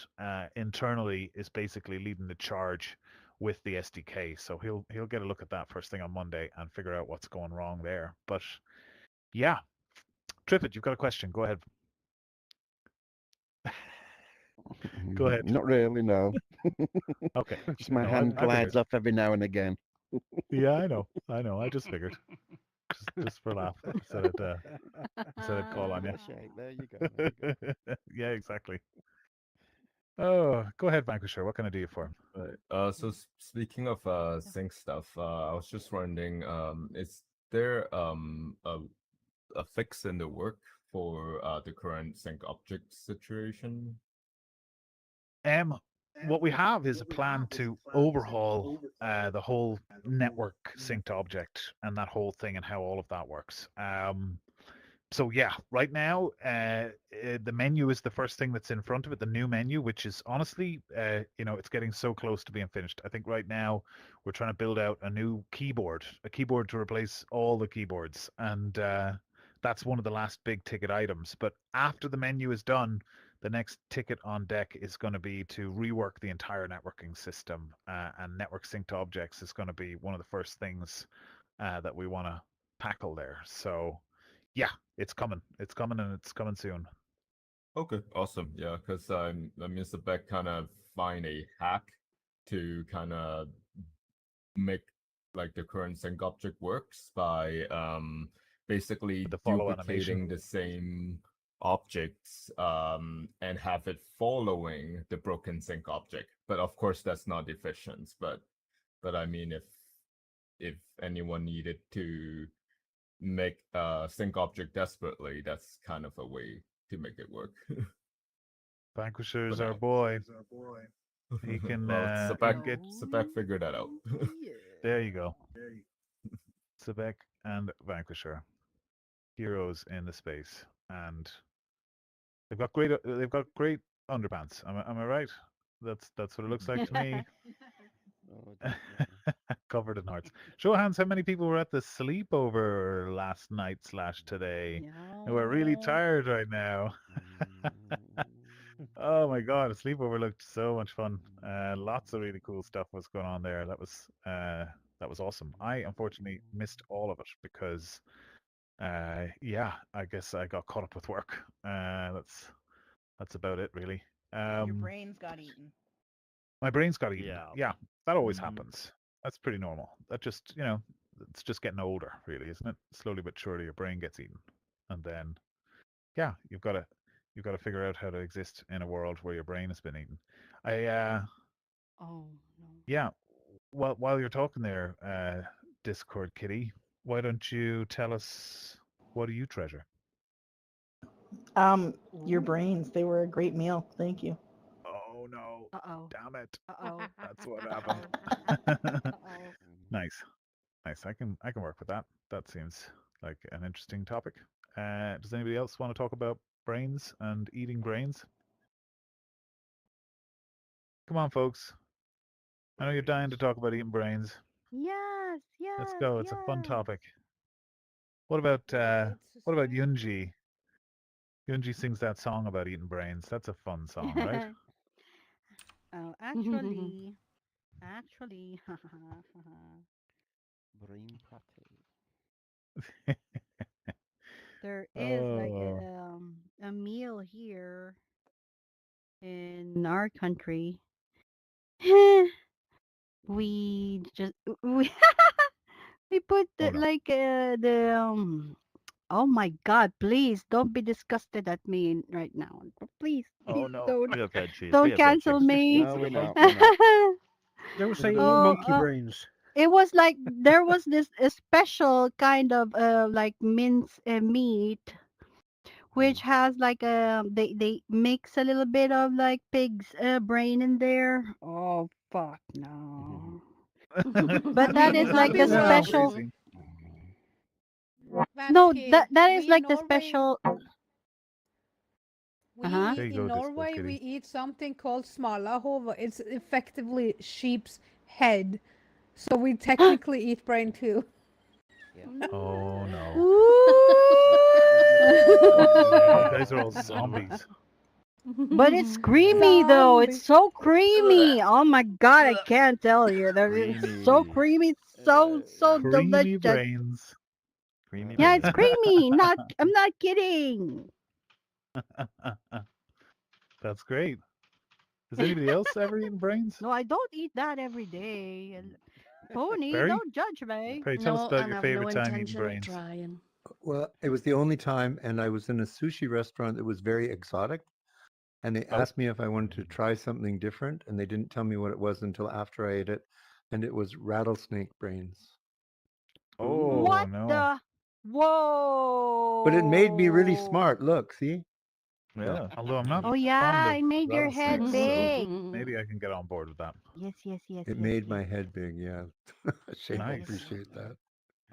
[SPEAKER 1] internally is basically leading the charge with the SDK. So he'll get a look at that first thing on Monday and figure out what's going wrong there. But yeah, Triffid, you've got a question. Go ahead. Go ahead.
[SPEAKER 4] Not really, no.
[SPEAKER 1] Okay.
[SPEAKER 4] Just my
[SPEAKER 1] No,
[SPEAKER 4] hand
[SPEAKER 1] I
[SPEAKER 4] glides
[SPEAKER 1] figured.
[SPEAKER 4] off every now and again.
[SPEAKER 1] Yeah, I know. I just figured. Just for a laugh. I said I'd call on
[SPEAKER 4] Give
[SPEAKER 1] you.
[SPEAKER 4] it a shake. There you go. There you go.
[SPEAKER 1] Yeah, exactly. Oh, go ahead, Vanquisher. What can I do you for?
[SPEAKER 9] Right. So speaking of sync stuff, I was just wondering, is there a fix in the work for the current sync object situation?
[SPEAKER 1] what we have is a plan to overhaul the whole network synced object and that whole thing and how all of that works. So yeah, right now the menu is the first thing that's in front of it, the new menu, which is honestly, it's getting so close to being finished. I think right now we're trying to build out a new keyboard, a keyboard to replace all the keyboards, and that's one of the last big ticket items. But after the menu is done, the next ticket on deck is going to be to rework the entire networking system, and network synced objects is going to be one of the first things that we want to tackle there. So yeah, it's coming. It's coming and it's coming soon.
[SPEAKER 9] Okay, awesome. Yeah, because Mr. Beck kind of find a hack to kind of make like the current sync object works by basically
[SPEAKER 1] The follow animation.
[SPEAKER 9] duplicating the same objects and have it following the broken sync object. But of course, that's not efficient. But I mean, if anyone needed to make a sync object desperately, that's kind of a way to make it work.
[SPEAKER 1] Vanquisher
[SPEAKER 9] For
[SPEAKER 1] is our
[SPEAKER 9] now.
[SPEAKER 1] boy. He can,
[SPEAKER 9] Well,
[SPEAKER 1] he
[SPEAKER 9] Sabek,
[SPEAKER 1] can get.
[SPEAKER 9] Sabek figured that out.
[SPEAKER 1] There you go. Sebek and Vanquisher, heroes in the space, and they've got great underpants. Am I right? That's what it looks like to me.
[SPEAKER 4] Oh, definitely.
[SPEAKER 1] Covered in hearts. Show of hands, how many people were at the sleepover last night / today? Who are really tired right now. Oh my god, a sleepover looked so much fun. Lots of really cool stuff was going on there. That was awesome. I unfortunately missed all of it because yeah, I guess I got caught up with work. That's about it really.
[SPEAKER 10] Your
[SPEAKER 1] Um,
[SPEAKER 10] brains got eaten.
[SPEAKER 1] my brains got eaten.
[SPEAKER 11] Yeah.
[SPEAKER 1] Yeah, that always happens. That's pretty normal. That just, it's just getting older, really, isn't it? Slowly but surely, your brain gets eaten, and then, yeah, you've got to figure out how to exist in a world where your brain has been eaten.
[SPEAKER 2] Oh no.
[SPEAKER 1] Yeah. Well, while you're talking there, Discord Kitty, why don't you tell us what do you treasure?
[SPEAKER 10] Your brains. They were a great meal. Thank you.
[SPEAKER 1] Oh no!
[SPEAKER 2] Uh-oh.
[SPEAKER 1] Damn it!
[SPEAKER 2] Uh-oh.
[SPEAKER 1] That's what
[SPEAKER 2] Uh-oh.
[SPEAKER 1] happened.
[SPEAKER 2] Uh-oh.
[SPEAKER 1] Nice. Nice. I can work with that. That seems like an interesting topic. Does anybody else want to talk about brains and eating brains? Come on, folks. I know you're dying to talk about eating brains.
[SPEAKER 10] Yes, yes,
[SPEAKER 1] Let's go. It's a fun
[SPEAKER 10] yes.
[SPEAKER 1] topic. What about
[SPEAKER 8] It's
[SPEAKER 1] what about
[SPEAKER 8] sustain-
[SPEAKER 1] Yunji? Yunji sings that song about eating brains. That's a fun song, right?
[SPEAKER 10] Oh, actually,
[SPEAKER 4] Brain pate.
[SPEAKER 10] there is like
[SPEAKER 1] Oh,
[SPEAKER 10] a meal here in our country. We just we we put
[SPEAKER 1] oh
[SPEAKER 10] the
[SPEAKER 1] no.
[SPEAKER 10] like the oh my god, please don't be disgusted at me right now. Please,
[SPEAKER 1] Oh
[SPEAKER 10] please
[SPEAKER 1] no.
[SPEAKER 11] We have head cheese.
[SPEAKER 10] don't
[SPEAKER 11] We have head
[SPEAKER 10] cancel
[SPEAKER 11] cheese.
[SPEAKER 10] me.
[SPEAKER 4] No, we're not. We're not.
[SPEAKER 3] They were saying eat
[SPEAKER 10] Oh,
[SPEAKER 3] monkey brains.
[SPEAKER 10] it was like there was this a special kind of like mince meat which has like they mix a little bit of like pig's brain in there. Oh fuck no. But that is
[SPEAKER 8] Not
[SPEAKER 10] like
[SPEAKER 8] be
[SPEAKER 10] the
[SPEAKER 1] That's
[SPEAKER 8] wrong.
[SPEAKER 10] special.
[SPEAKER 1] amazing.
[SPEAKER 10] No,
[SPEAKER 8] Vansky,
[SPEAKER 10] that is
[SPEAKER 8] we in
[SPEAKER 10] like the
[SPEAKER 8] Norway,
[SPEAKER 10] special.
[SPEAKER 8] we
[SPEAKER 10] Uh-huh.
[SPEAKER 1] There
[SPEAKER 8] eat
[SPEAKER 1] you
[SPEAKER 8] in
[SPEAKER 1] go, Discord
[SPEAKER 8] Norway. We
[SPEAKER 1] Kitty.
[SPEAKER 8] eat something called smalahove. It's effectively sheep's head, so we technically eat brain too.
[SPEAKER 4] Yeah.
[SPEAKER 1] Oh no. You guys are all
[SPEAKER 10] Ooh.
[SPEAKER 1] zombies.
[SPEAKER 10] But it's creamy though. It's so creamy. Oh my god, I can't tell you. That it's so creamy. It's so
[SPEAKER 1] Creamy
[SPEAKER 10] delicious.
[SPEAKER 1] brains.
[SPEAKER 11] Creamy
[SPEAKER 10] Yeah, it's
[SPEAKER 11] brains.
[SPEAKER 10] creamy. Not I'm not kidding.
[SPEAKER 1] That's great. Has anybody else ever eaten brains?
[SPEAKER 10] No, I don't eat that every day. And Pony,
[SPEAKER 1] Barry?
[SPEAKER 10] don't judge me.
[SPEAKER 1] Barry, tell us
[SPEAKER 2] No,
[SPEAKER 1] about
[SPEAKER 2] and
[SPEAKER 1] your
[SPEAKER 2] I've no
[SPEAKER 1] favorite time eating
[SPEAKER 2] intention of
[SPEAKER 1] brains.
[SPEAKER 2] trying.
[SPEAKER 5] Well, it was the only time, and I was in a sushi restaurant that was very exotic, and they
[SPEAKER 1] Oh.
[SPEAKER 5] asked me if I wanted to try something different, and they didn't tell me what it was until after I ate it, and it was rattlesnake brains.
[SPEAKER 1] Oh
[SPEAKER 10] What
[SPEAKER 1] no.
[SPEAKER 10] the? Whoa!
[SPEAKER 5] But it made me really smart. Look, see?
[SPEAKER 1] Yeah, although I'm not
[SPEAKER 10] Oh yeah,
[SPEAKER 1] fond of
[SPEAKER 10] I made your head
[SPEAKER 1] rattlesnakes, so
[SPEAKER 10] big.
[SPEAKER 1] maybe I can get on board with that.
[SPEAKER 10] Yes, yes, yes,
[SPEAKER 5] It
[SPEAKER 10] yes,
[SPEAKER 5] made my
[SPEAKER 10] yes.
[SPEAKER 5] head big. Yeah, Shane will
[SPEAKER 1] Nice.
[SPEAKER 5] appreciate that.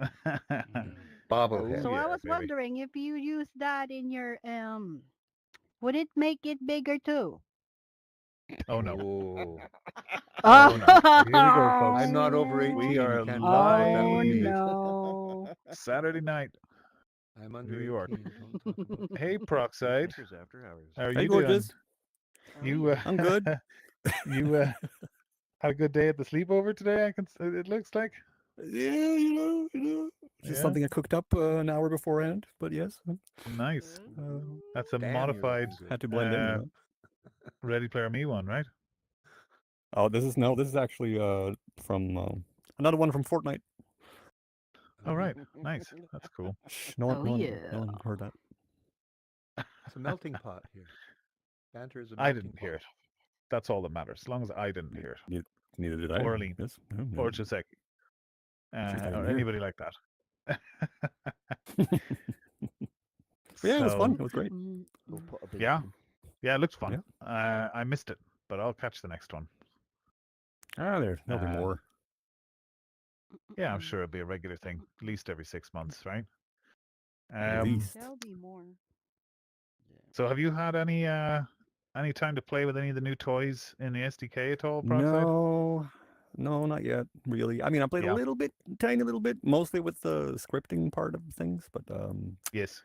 [SPEAKER 4] Mm.
[SPEAKER 5] Bobblehead.
[SPEAKER 1] Oh
[SPEAKER 10] So I
[SPEAKER 1] yeah,
[SPEAKER 10] was
[SPEAKER 1] baby.
[SPEAKER 10] wondering if you use that in your would it make it bigger too?
[SPEAKER 1] Oh no.
[SPEAKER 5] Oh,
[SPEAKER 1] Oh no. Here we go, folks.
[SPEAKER 5] I'm not over
[SPEAKER 1] We
[SPEAKER 5] 18 and
[SPEAKER 1] are
[SPEAKER 5] can't talk about that
[SPEAKER 10] Oh
[SPEAKER 5] with
[SPEAKER 1] live
[SPEAKER 5] kids.
[SPEAKER 10] no.
[SPEAKER 1] Saturday night,
[SPEAKER 5] I'm
[SPEAKER 1] New
[SPEAKER 5] under
[SPEAKER 1] York.
[SPEAKER 5] 18. Don't talk about that.
[SPEAKER 1] Hey, Proxide.
[SPEAKER 11] Snickers after hours.
[SPEAKER 1] How are
[SPEAKER 11] Hey,
[SPEAKER 1] you doing?
[SPEAKER 11] gorgeous.
[SPEAKER 2] Oh,
[SPEAKER 1] You
[SPEAKER 2] yeah.
[SPEAKER 11] I'm good.
[SPEAKER 1] you had a good day at the sleepover today. It looks like.
[SPEAKER 11] Yeah, just
[SPEAKER 1] Yeah.
[SPEAKER 11] something I cooked up an hour beforehand. But yes,
[SPEAKER 1] Nice. That's a
[SPEAKER 5] Damn, you're
[SPEAKER 1] modified
[SPEAKER 5] looking good.
[SPEAKER 11] had to blend in. You know?
[SPEAKER 1] Ready Player Me one, right?
[SPEAKER 11] Oh, this is actually from another one from Fortnite.
[SPEAKER 1] Oh right. Nice. That's cool.
[SPEAKER 11] Shh,
[SPEAKER 10] Oh
[SPEAKER 11] no
[SPEAKER 10] yeah.
[SPEAKER 11] one heard that.
[SPEAKER 5] It's a melting pot here. Banter is a
[SPEAKER 1] I
[SPEAKER 5] melting
[SPEAKER 1] didn't hear
[SPEAKER 5] pot.
[SPEAKER 1] it. That's all that matters. As long as I didn't hear it.
[SPEAKER 11] Neither did I.
[SPEAKER 1] Or Aline.
[SPEAKER 11] Yes. No,
[SPEAKER 1] Or
[SPEAKER 11] no.
[SPEAKER 1] Chiseki.
[SPEAKER 11] She's not
[SPEAKER 1] Or
[SPEAKER 11] even here.
[SPEAKER 1] anybody like that.
[SPEAKER 11] But yeah, it was fun.
[SPEAKER 1] So
[SPEAKER 11] It was great.
[SPEAKER 4] We'll put a big
[SPEAKER 1] yeah.
[SPEAKER 4] one.
[SPEAKER 1] Yeah, it looked fun.
[SPEAKER 11] Yeah.
[SPEAKER 1] I missed it, but I'll catch the next one.
[SPEAKER 11] There'll be
[SPEAKER 1] Uh,
[SPEAKER 11] more.
[SPEAKER 1] Yeah, I'm sure it'll be a regular thing, at least every 6 months, right?
[SPEAKER 11] At least.
[SPEAKER 10] There'll be more.
[SPEAKER 4] Yeah.
[SPEAKER 1] So have you had any time to play with any of the new toys in the SDK at all, Proxide?
[SPEAKER 11] No, not yet. Really. I mean, I played a
[SPEAKER 1] Yeah.
[SPEAKER 11] little bit, tiny little bit, mostly with the scripting part of things, but
[SPEAKER 1] Yes.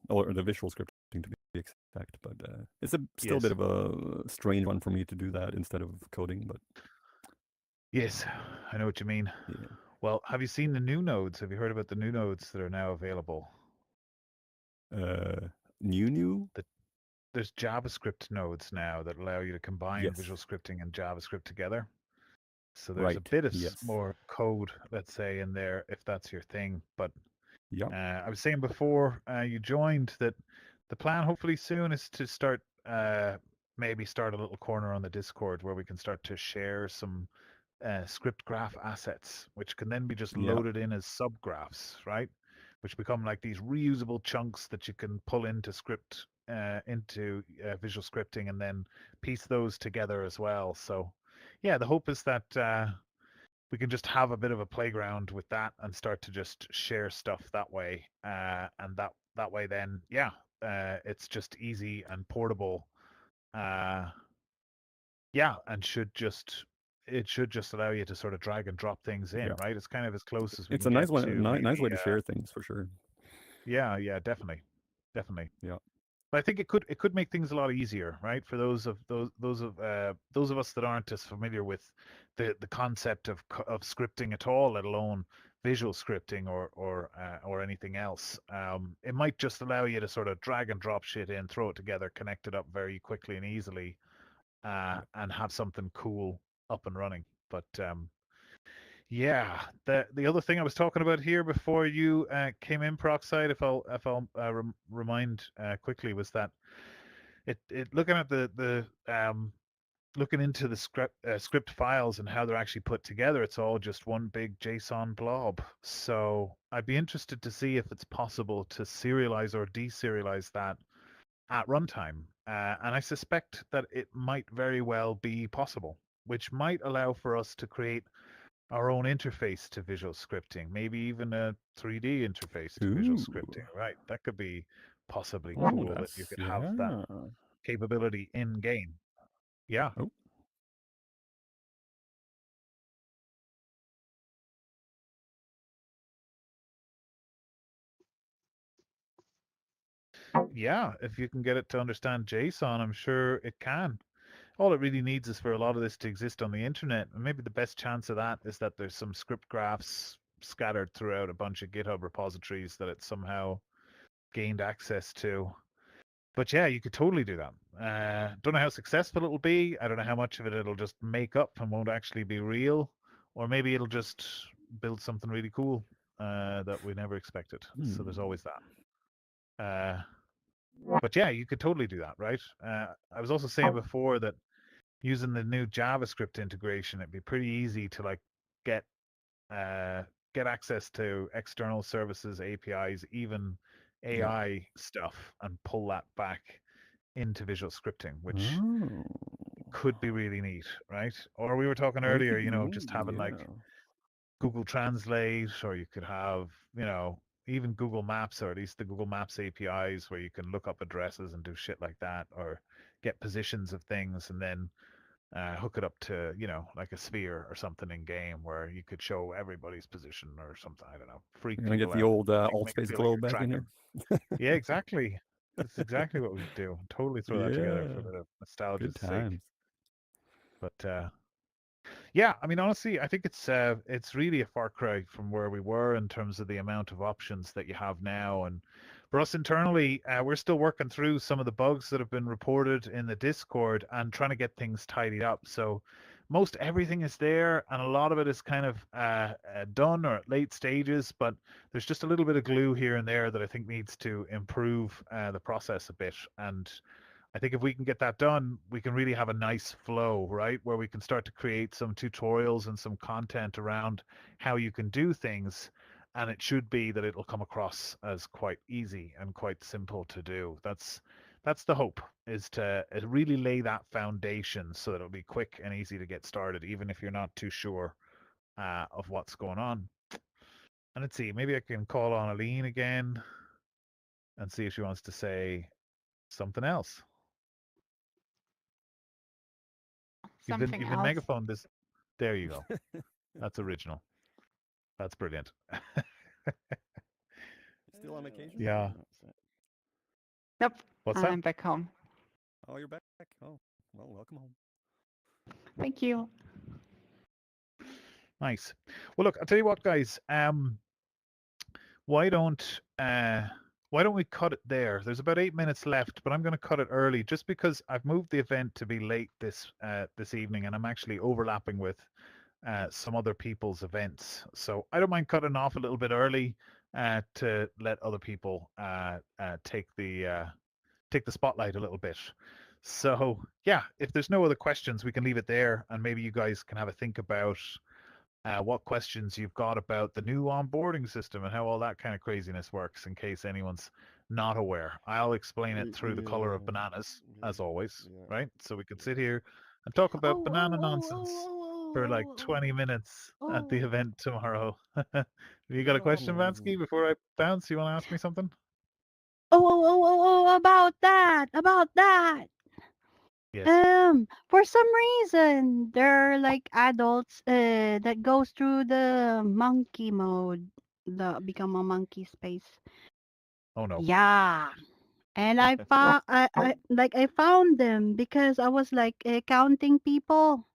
[SPEAKER 11] or the visual scripting to be exact. But it's still a
[SPEAKER 1] Yes.
[SPEAKER 11] bit of a strange one for me to do that instead of coding. But
[SPEAKER 1] Yes, I know what you mean.
[SPEAKER 11] yeah,
[SPEAKER 1] Well, have you seen the new nodes? Have you heard about the new nodes that are now available?
[SPEAKER 11] new.
[SPEAKER 1] There's JavaScript nodes now that allow you to combine
[SPEAKER 11] Yes.
[SPEAKER 1] visual scripting and JavaScript together. So there's a
[SPEAKER 11] Right.
[SPEAKER 1] bit of
[SPEAKER 11] Yes.
[SPEAKER 1] more code, let's say, in there if that's your thing. But
[SPEAKER 11] Yeah.
[SPEAKER 1] I was saying before you joined that the plan hopefully soon is to start maybe start a little corner on the Discord where we can start to share some script graph assets, which can then be just
[SPEAKER 11] Yeah.
[SPEAKER 1] loaded in as subgraphs, right? Which become like these reusable chunks that you can pull into visual scripting and then piece those together as well. So yeah, the hope is that we can just have a bit of a playground with that and start to just share stuff that way. And that way then, yeah, it's just easy and portable. Yeah, and it should just allow you to sort of drag and drop things in,
[SPEAKER 11] Yeah.
[SPEAKER 1] right? It's kind of as close as we
[SPEAKER 11] It's
[SPEAKER 1] can
[SPEAKER 11] a nice
[SPEAKER 1] get
[SPEAKER 11] one,
[SPEAKER 1] to
[SPEAKER 11] nice way
[SPEAKER 1] maybe,
[SPEAKER 11] to share things for sure.
[SPEAKER 1] yeah, definitely.
[SPEAKER 11] Yeah.
[SPEAKER 1] But I think it could make things a lot easier, right? For those of us that aren't as familiar with the concept of scripting at all, let alone visual scripting or anything else. It might just allow you to sort of drag and drop shit in, throw it together, connect it up very quickly and easily, and have something cool up and running. But yeah, the other thing I was talking about here before you came in, Peroxide, if I'll remind quickly, was that it looking at the looking into the script files and how they're actually put together, it's all just one big JSON blob. So I'd be interested to see if it's possible to serialize or deserialize that at runtime. And I suspect that it might very well be possible, which might allow for us to create our own interface to visual scripting, maybe even a 3D interface to visual
[SPEAKER 11] Ooh.
[SPEAKER 1] scripting, right? That could be possibly
[SPEAKER 11] Oh,
[SPEAKER 1] cool that you
[SPEAKER 11] that's
[SPEAKER 1] could have that
[SPEAKER 11] yeah.
[SPEAKER 1] capability in game. Yeah.
[SPEAKER 11] Oh.
[SPEAKER 1] Yeah, if you can get it to understand JSON, I'm sure it can. All it really needs is for a lot of this to exist on the internet. And maybe the best chance of that is that there's some script graphs scattered throughout a bunch of GitHub repositories that it somehow gained access to. But yeah, you could totally do that. Don't know how successful it'll be. I don't know how much of it it'll just make up and won't actually be real. Or maybe it'll just build something really cool that we never expected. So there's always that. But yeah, you could totally do that, right? I was also saying before that using the new JavaScript integration, it'd be pretty easy to like get get access to external services, APIs, even AI stuff, and pull that back into visual scripting, which
[SPEAKER 11] Oh.
[SPEAKER 1] could be really neat, right? Or we were talking
[SPEAKER 11] Well, it
[SPEAKER 1] earlier,
[SPEAKER 11] could be neat,
[SPEAKER 1] just having like
[SPEAKER 11] yeah.
[SPEAKER 1] Google Translate, or you could have, even Google Maps, or at least the Google Maps APIs where you can look up addresses and do shit like that, or get positions of things and then hook it up to, like a sphere or something in game where you could show everybody's position or something. I don't know, freak
[SPEAKER 11] You're gonna get
[SPEAKER 1] people
[SPEAKER 11] the
[SPEAKER 1] out,
[SPEAKER 11] old
[SPEAKER 1] make
[SPEAKER 11] alt
[SPEAKER 1] it
[SPEAKER 11] space
[SPEAKER 1] feel like
[SPEAKER 11] globe
[SPEAKER 1] you're
[SPEAKER 11] back in
[SPEAKER 1] tracking.
[SPEAKER 11] here.
[SPEAKER 1] Yeah, exactly. That's exactly what we do. Totally throw that together for a
[SPEAKER 11] Yeah.
[SPEAKER 1] bit of nostalgia's
[SPEAKER 11] Good
[SPEAKER 1] sake.
[SPEAKER 11] times.
[SPEAKER 1] But yeah, I mean, honestly, I think it's really a far cry from where we were in terms of the amount of options that you have now. And for us internally, we're still working through some of the bugs that have been reported in the Discord and trying to get things tidied up. So most everything is there, and a lot of it is kind of done or at late stages. But there's just a little bit of glue here and there that I think needs to improve the process a bit. And I think if we can get that done, we can really have a nice flow, right? Where we can start to create some tutorials and some content around how you can do things. And it should be that it'll come across as quite easy and quite simple to do. That's the hope, is to really lay that foundation so that it'll be quick and easy to get started, even if you're not too sure of what's going on. And let's see, maybe I can call on Aline again and see if she wants to say something else.
[SPEAKER 7] Something
[SPEAKER 1] You've been
[SPEAKER 7] else.
[SPEAKER 1] megaphoned this. There you go. That's original. That's brilliant.
[SPEAKER 11] Still on vacation?
[SPEAKER 1] Yeah.
[SPEAKER 7] Nope.
[SPEAKER 1] What's that?
[SPEAKER 7] I'm back home.
[SPEAKER 11] Oh, you're back. Oh, well, welcome home.
[SPEAKER 7] Thank you.
[SPEAKER 1] Nice. Well, look, I'll tell you what, guys. Why don't we cut it there? There's about 8 minutes left, but I'm going to cut it early just because I've moved the event to be late this evening, and I'm actually overlapping with some other people's events. So I don't mind cutting off a little bit early to let other people take the spotlight a little bit. So yeah, if there's no other questions, we can leave it there, and maybe you guys can have a think about what questions you've got about the new onboarding system and how all that kind of craziness works, in case anyone's not aware. I'll explain it through the color of bananas, as always, right? So we can sit here and talk about banana nonsense for like 20 minutes at the event tomorrow. You got a question, Vansky, before I bounce? You want to ask me something?
[SPEAKER 10] About that.
[SPEAKER 1] Yes.
[SPEAKER 10] For some reason, there are like adults that goes through the monkey mode, the become a monkey space.
[SPEAKER 1] Oh no.
[SPEAKER 10] Yeah. And I found I found them because I was like counting people.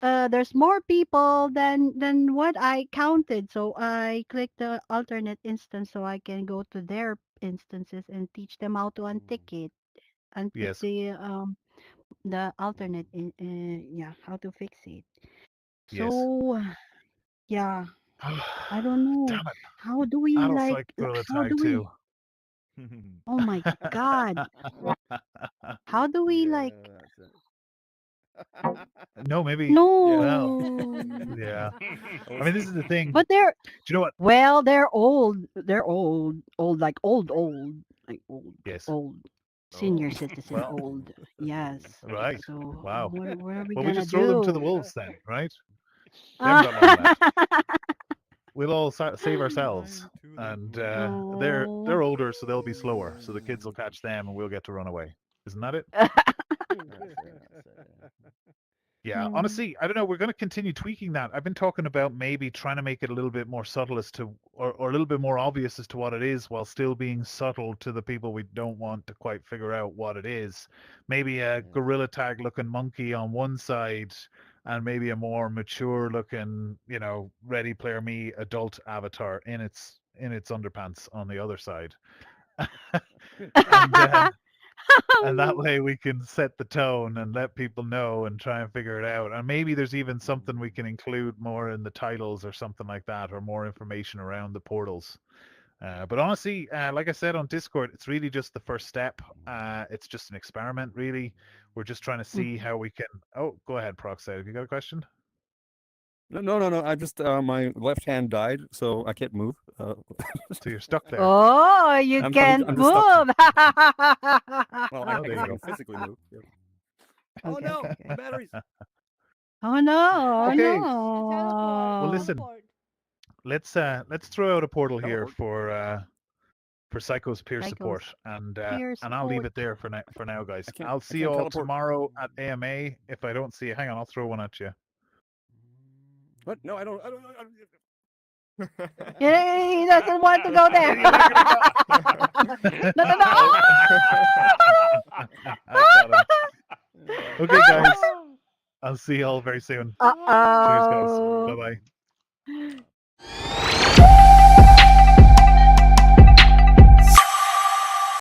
[SPEAKER 10] There's more people than what I counted, so I clicked the alternate instance so I can go to their instances and teach them how to untick it, untick
[SPEAKER 1] Yes.
[SPEAKER 10] the alternate yeah, how to fix it.
[SPEAKER 1] Yes.
[SPEAKER 10] So yeah, I don't know.
[SPEAKER 1] Damn it.
[SPEAKER 10] How do we
[SPEAKER 1] Adults
[SPEAKER 10] like
[SPEAKER 1] like Gorilla
[SPEAKER 10] how
[SPEAKER 1] Tag
[SPEAKER 10] do
[SPEAKER 1] too.
[SPEAKER 10] we Oh my god. How do we like
[SPEAKER 1] No, maybe. Well,
[SPEAKER 10] No.
[SPEAKER 1] yeah. I mean, this is the thing.
[SPEAKER 10] But
[SPEAKER 1] Do you know what?
[SPEAKER 10] well, they're old. They're old, like old, like
[SPEAKER 1] Yes.
[SPEAKER 10] old, senior citizen,
[SPEAKER 1] Well,
[SPEAKER 10] old. Yes.
[SPEAKER 1] right.
[SPEAKER 10] So
[SPEAKER 1] Wow.
[SPEAKER 10] what are we
[SPEAKER 1] Well, we
[SPEAKER 10] gonna
[SPEAKER 1] just throw them to the
[SPEAKER 10] do?
[SPEAKER 1] wolves then, right? They haven't got long left. We'll all save ourselves, and they're
[SPEAKER 10] Oh.
[SPEAKER 1] older, so they'll be slower. So the kids will catch them, and we'll get to run away. Isn't that it? Yeah,
[SPEAKER 10] Hmm.
[SPEAKER 1] honestly, I don't know. We're going to continue tweaking that. I've been talking about maybe trying to make it a little bit more subtle as to, or a little bit more obvious as to what it is, while still being subtle to the people we don't want to quite figure out what it is. Maybe a gorilla tag looking monkey on one side, and maybe a more mature looking, Ready Player Me adult avatar in its underpants on the other side. and and that way we can set the tone and let people know and try and figure it out. And maybe there's even something we can include more in the titles or something like that, or more information around the portals. But honestly, like I said on Discord, it's really just the first step. It's just an experiment, really. We're just trying to see how we can. Oh, go ahead, Proxide. Have you got a question?
[SPEAKER 11] No. I just my left hand died, so I can't move.
[SPEAKER 1] So you're stuck there.
[SPEAKER 10] Oh, you
[SPEAKER 11] I'm
[SPEAKER 10] can't
[SPEAKER 11] just
[SPEAKER 10] move.
[SPEAKER 11] stuck. Well,
[SPEAKER 1] Oh, there you
[SPEAKER 11] I
[SPEAKER 1] go.
[SPEAKER 11] can physically move. Yeah. Oh
[SPEAKER 10] Okay,
[SPEAKER 11] no,
[SPEAKER 10] okay,
[SPEAKER 11] my
[SPEAKER 10] okay.
[SPEAKER 11] batteries.
[SPEAKER 10] Oh no, oh
[SPEAKER 1] Okay.
[SPEAKER 8] Teleport.
[SPEAKER 1] Well,
[SPEAKER 10] no.
[SPEAKER 1] listen.
[SPEAKER 8] Teleport.
[SPEAKER 1] Let's throw out a portal here
[SPEAKER 11] Teleport.
[SPEAKER 1] for Psycho's peer
[SPEAKER 10] Psycho's
[SPEAKER 1] support, and
[SPEAKER 10] peer
[SPEAKER 1] I'll leave
[SPEAKER 10] support.
[SPEAKER 1] it there for now, guys.
[SPEAKER 11] I
[SPEAKER 1] I'll see you
[SPEAKER 11] can't
[SPEAKER 1] all
[SPEAKER 11] teleport.
[SPEAKER 1] tomorrow at AMA. If I don't see you, hang on, I'll throw one at you.
[SPEAKER 11] What? No, I don't.
[SPEAKER 10] He doesn't want to go there. No.
[SPEAKER 1] I got him. Okay, guys. I'll see you all very soon. Cheers, guys.
[SPEAKER 10] Uh-oh.
[SPEAKER 1] Bye bye.